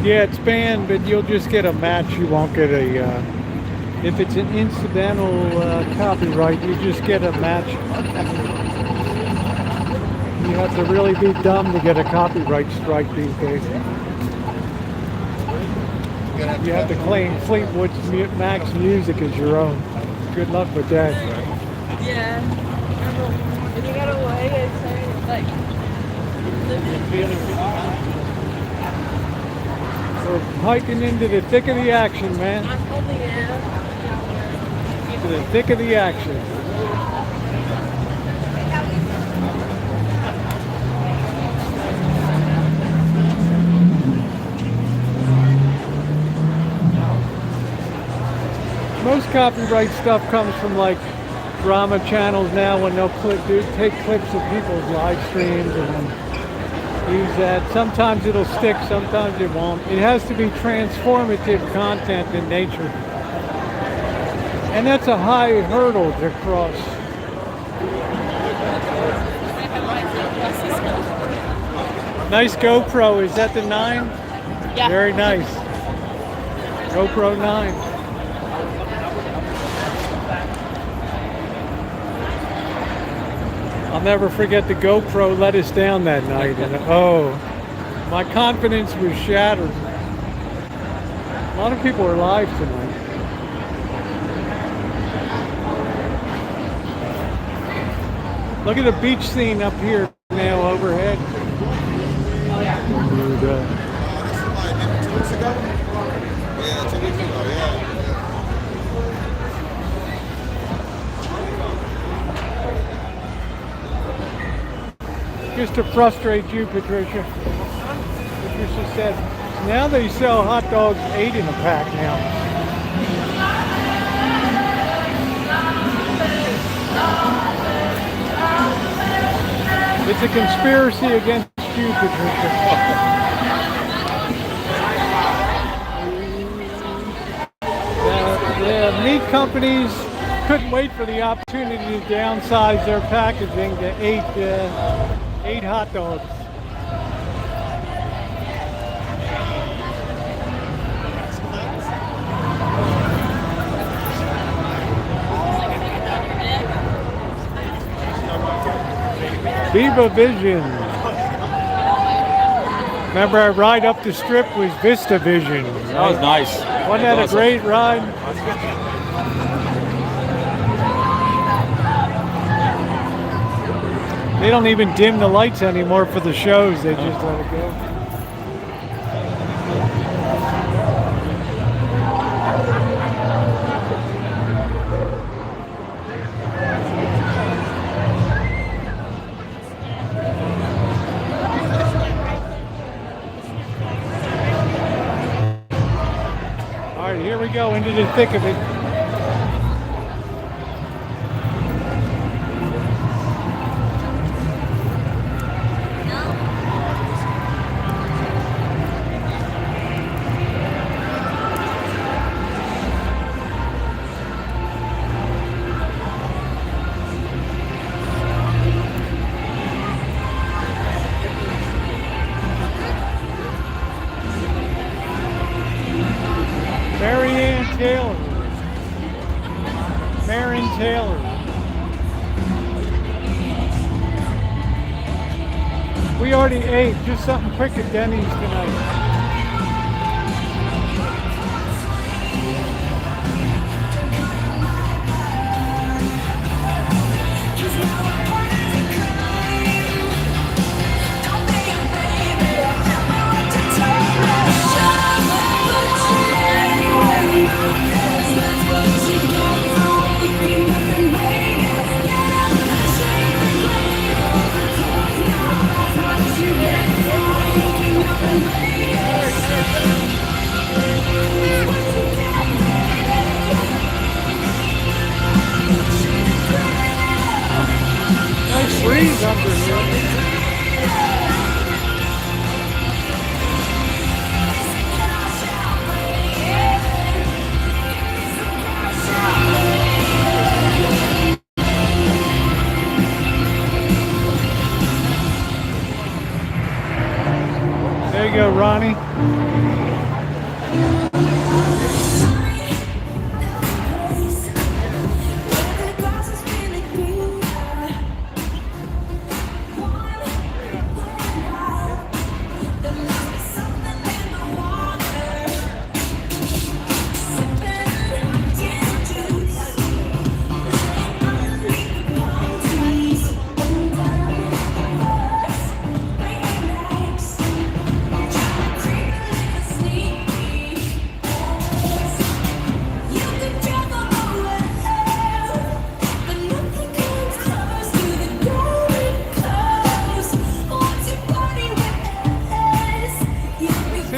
Yeah, it's banned, but you'll just get a match. You won't get a... if it's an incidental copyright, you just get a match. You have to really be dumb to get a copyright strike these days. You have to claim Fleetwood Mac's music as your own. Good luck with that. Yeah. When you got away, it's like... We're hiking into the thick of the action, man. I'm holding it. To the thick of the action. Most copyright stuff comes from like drama channels now when they'll take clips of people's live streams and use that. Sometimes it'll stick, sometimes it won't. It has to be transformative content in nature. And that's a high hurdle to cross. Nice GoPro. Is that the 9? Yeah. Very nice. GoPro 9. I'll never forget the GoPro let us down that night. And my confidence was shattered. A lot of people are live tonight. Look at the beach scene up here now overhead. And, This is what I did 2 weeks ago? Yeah, 2 weeks ago, yeah. just to frustrate you, Patricia. Patricia said, now they sell hot dogs 8 in a pack now. It's a conspiracy against you, Patricia. The meat companies couldn't wait for the opportunity to downsize their packaging to 8 hot dogs. Viva Vision. Remember our ride up the strip was Vista Vision. That was nice. Wasn't that a great ride? They don't even dim the lights anymore for the shows. They just let it go. All right, here we go into the thick of it. Taylor. We already ate, just something quick at Denny's tonight. Nice breeze under here. There you go, Ronnie.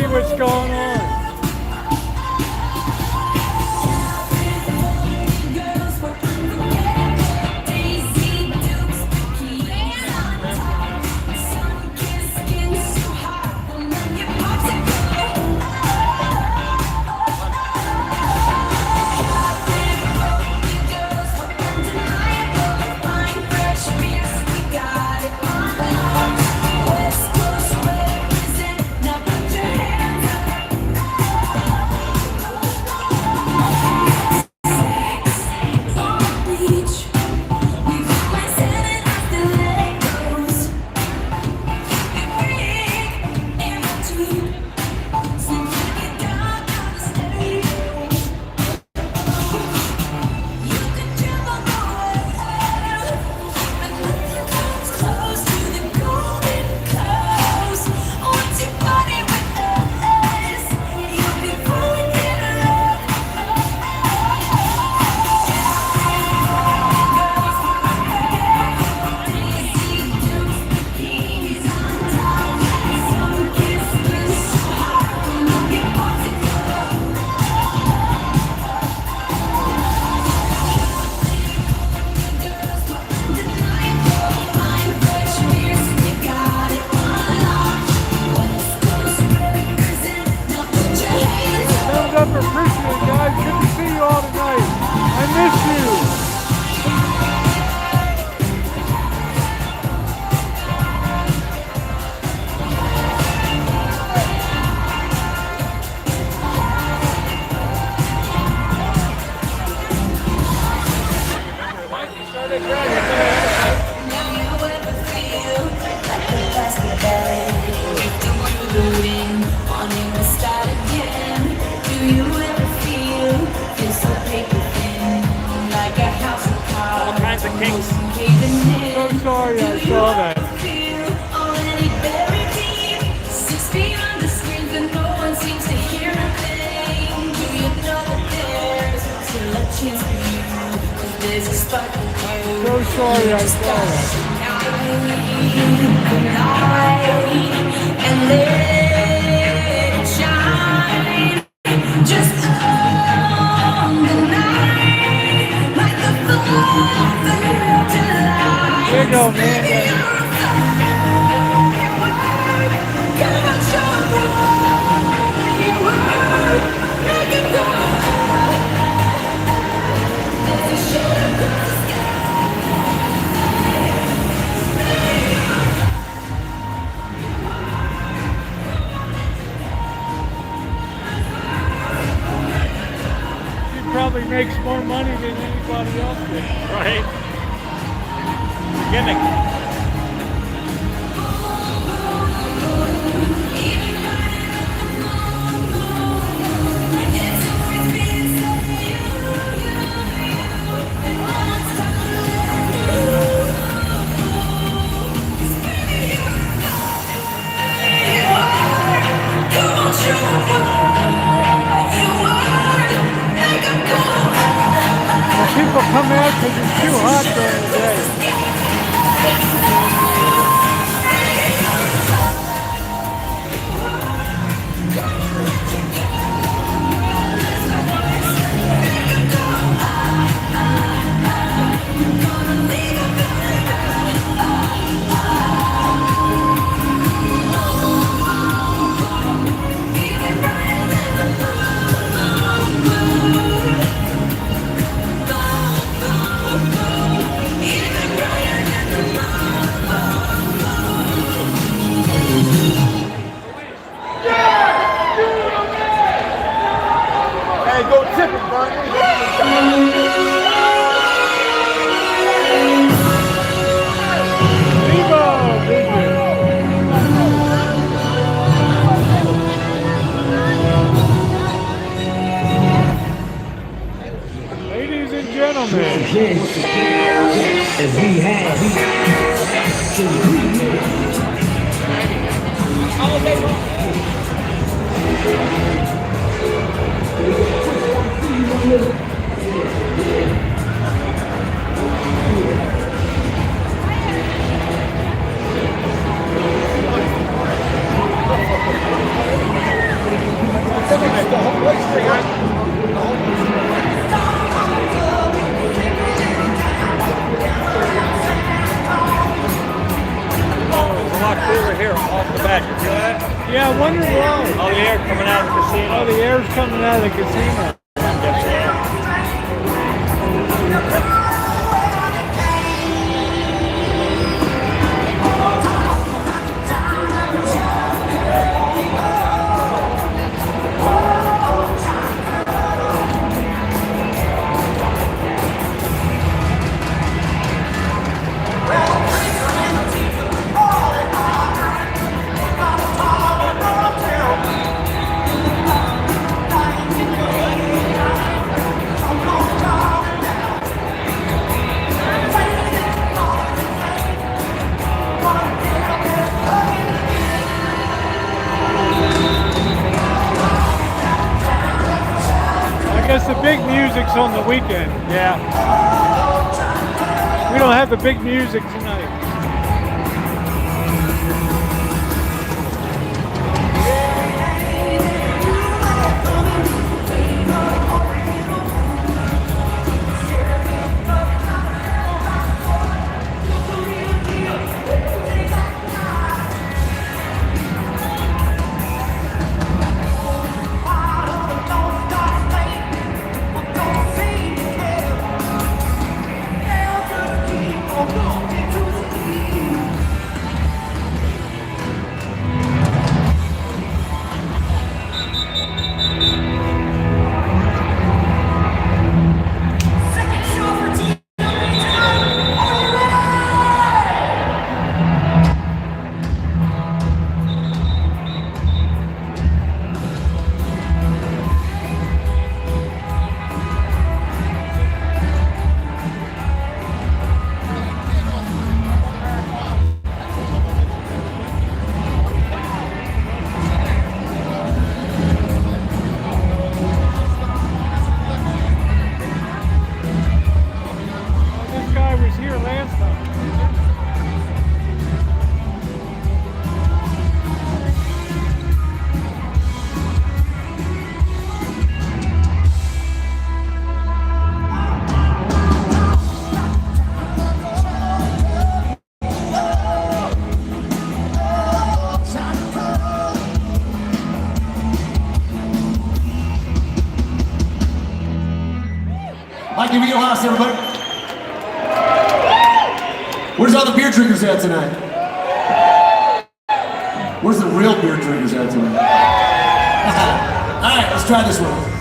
What's going on? kicks. So sorry I saw that. So sorry I saw that. Just on the night, like the 4th of July. There you go, man. Come on, show me you were, make it go. There's a shadow across the sky. She probably makes more money than anybody else did. Right? Gimmick. People come out because it's too hot during the day. Hey, go tip it, Bernie. Ladies and gentlemen, As we have It's a lot cooler here off the bat. You feel that? yeah, I wonder why. All the air coming out of the casino. Oh, the air's coming out of the casino. I guess the big music's on the weekend. Yeah. We don't have the big music tonight. Into House, everybody. Where's all the beer drinkers at tonight? Where's the real beer drinkers at tonight? All right, let's try this one.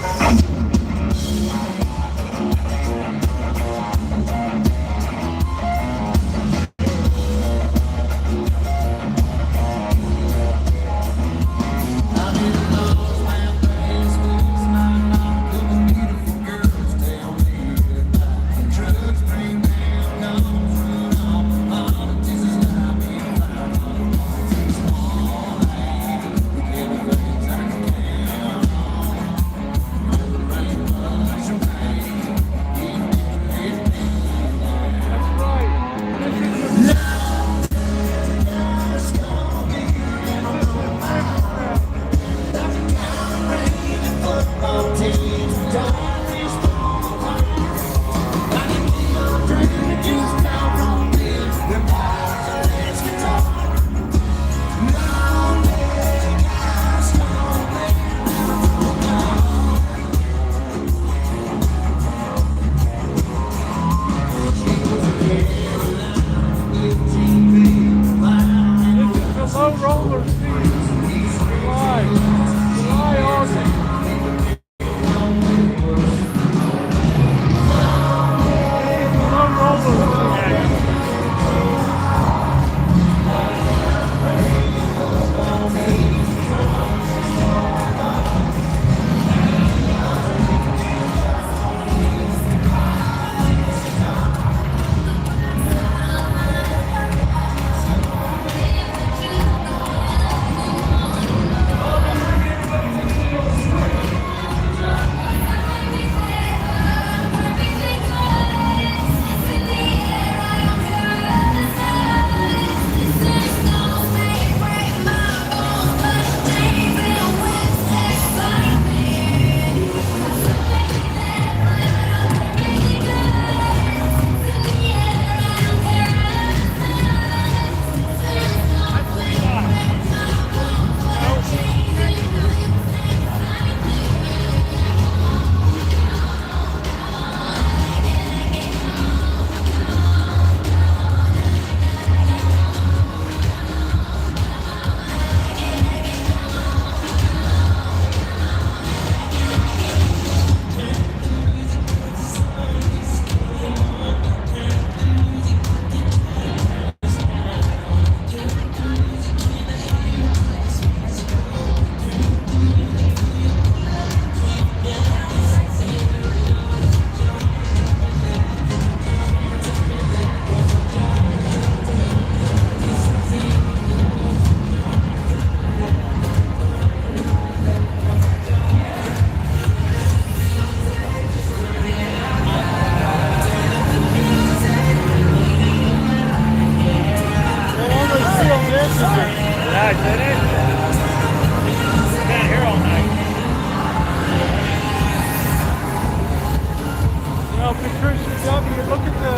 Look at the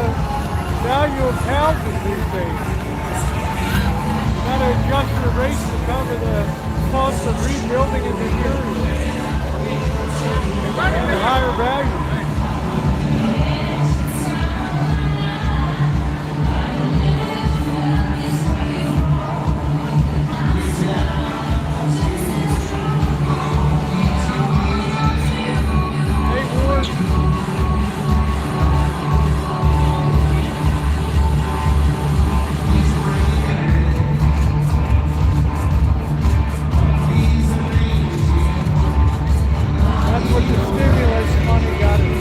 value of houses these days. You gotta adjust your rates to cover the cost of rebuilding in New Jersey. And the higher value. That's what the stimulus money got us.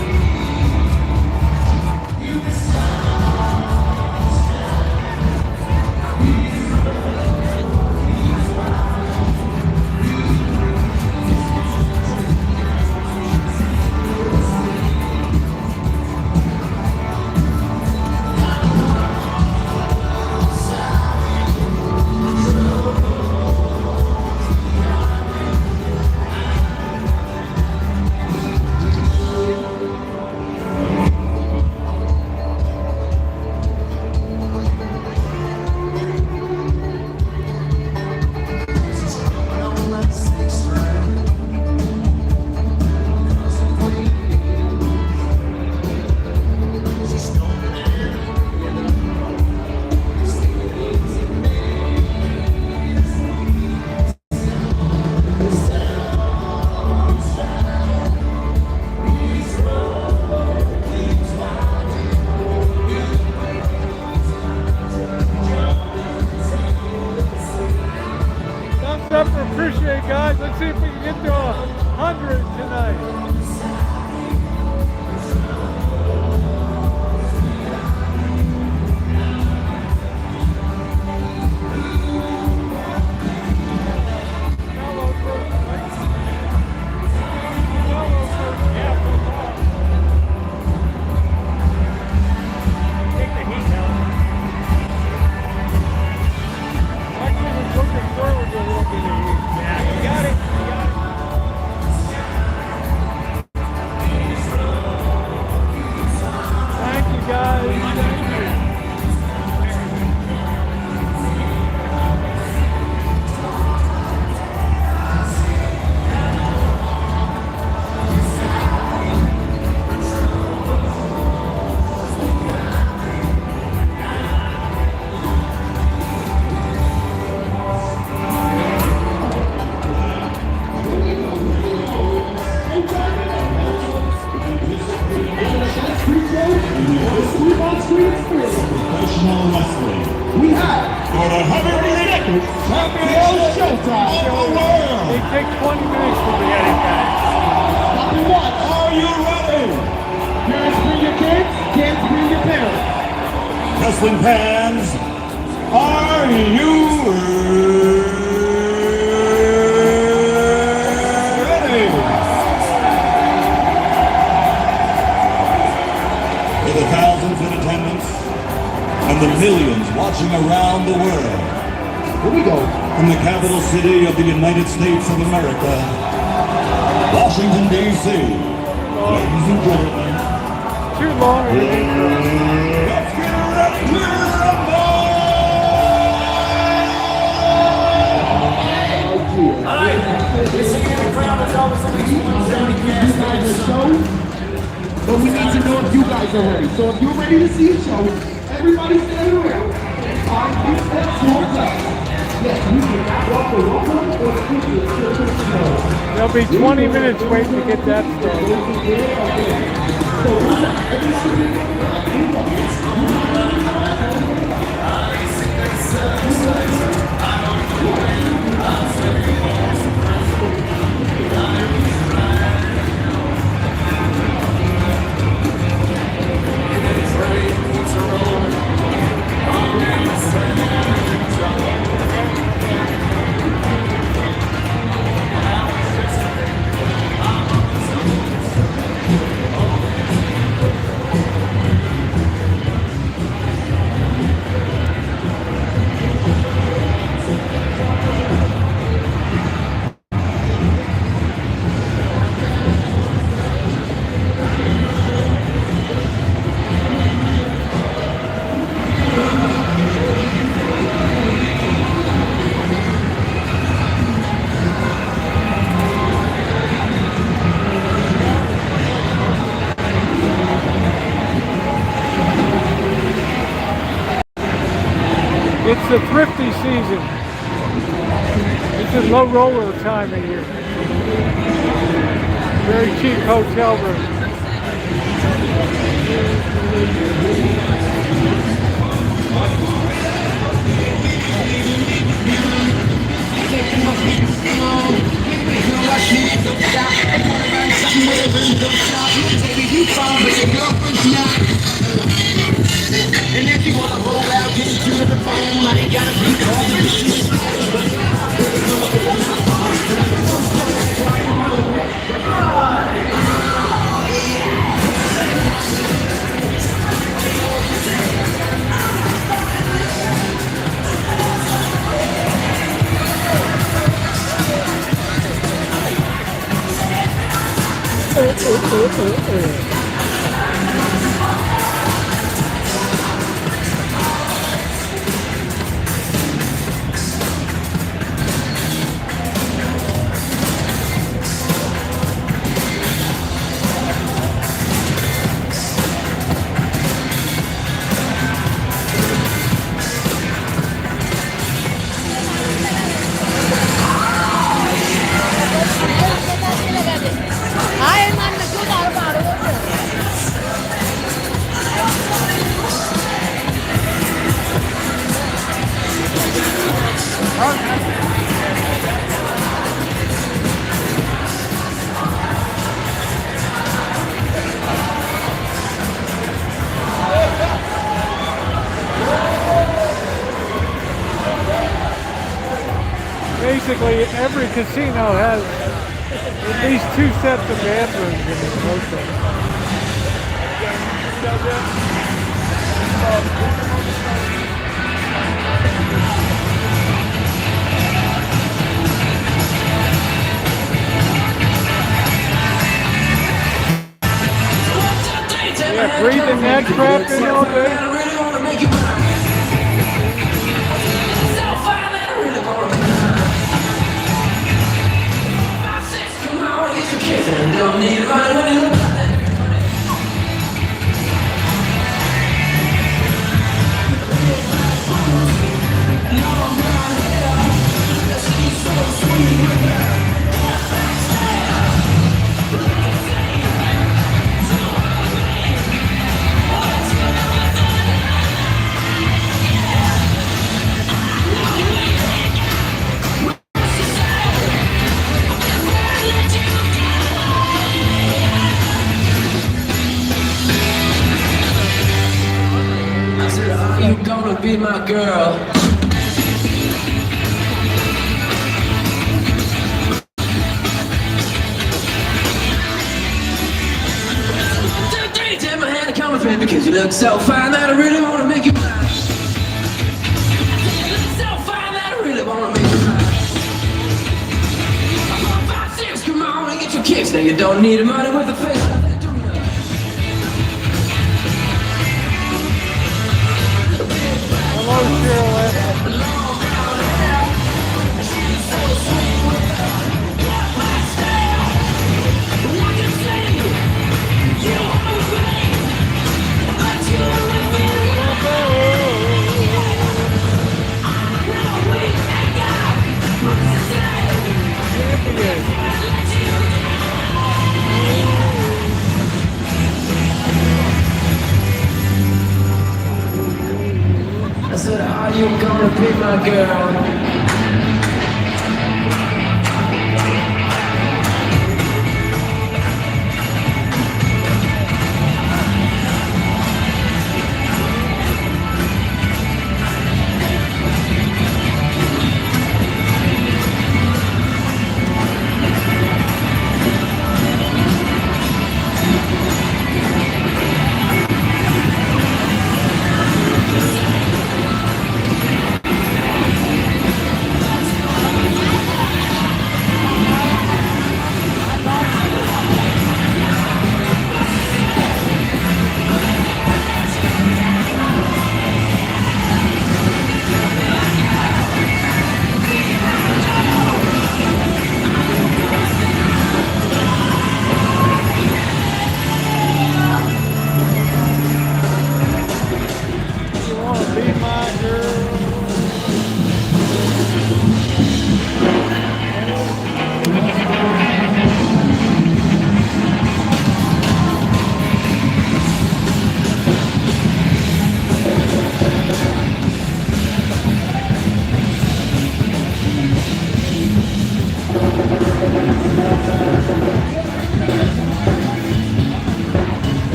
Fremont Street professional wrestling. We have for the 102nd champion showtime of the world. They take 20 minutes to get it back. Number one, are you ready? Parents, bring your kids. Kids, bring your parents. Wrestling fans, are you ready? For the thousands in attendance and the millions watching around the world. Here we go. From the capital city of the United States of America, Washington, D.C. Ladies and gentlemen, Too long. let's get ready to rumble! But we need to know if you guys are ready. So if you're ready to see a show, everybody stand around. Five big steps towards us. Yes, we can walk the rumble or speak it. There'll be 20 minutes waiting to get that started. It's the thrifty season. It's a low roller time of year. Very cheap hotel room. And if you wanna roll out, get you to the phone, I ain't gotta be called to Basically, every casino has at least 2 sets of bathrooms in its hotel. Yeah, breathing that crap in all day. Don't need to run away. are you gonna be my girl? Take my hand and come with me because you look so fine that I really wanna make you mine. You look so fine that I really wanna make you mine. 4, 5, 6, come on and get your kicks. Now you don't need money with a face like that, do you? Hello, Shirley. I said, are you gonna be my girl?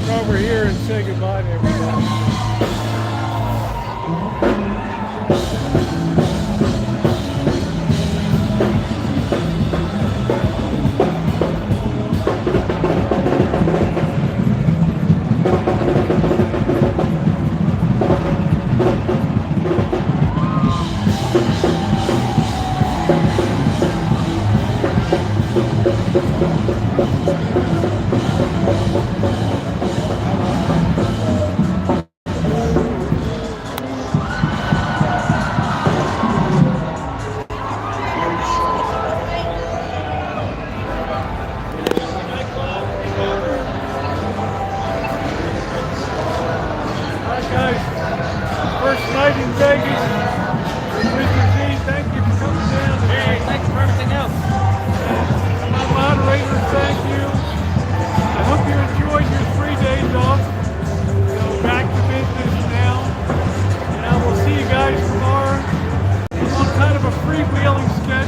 Over here and say goodbye to everybody. Freewheeling schedule.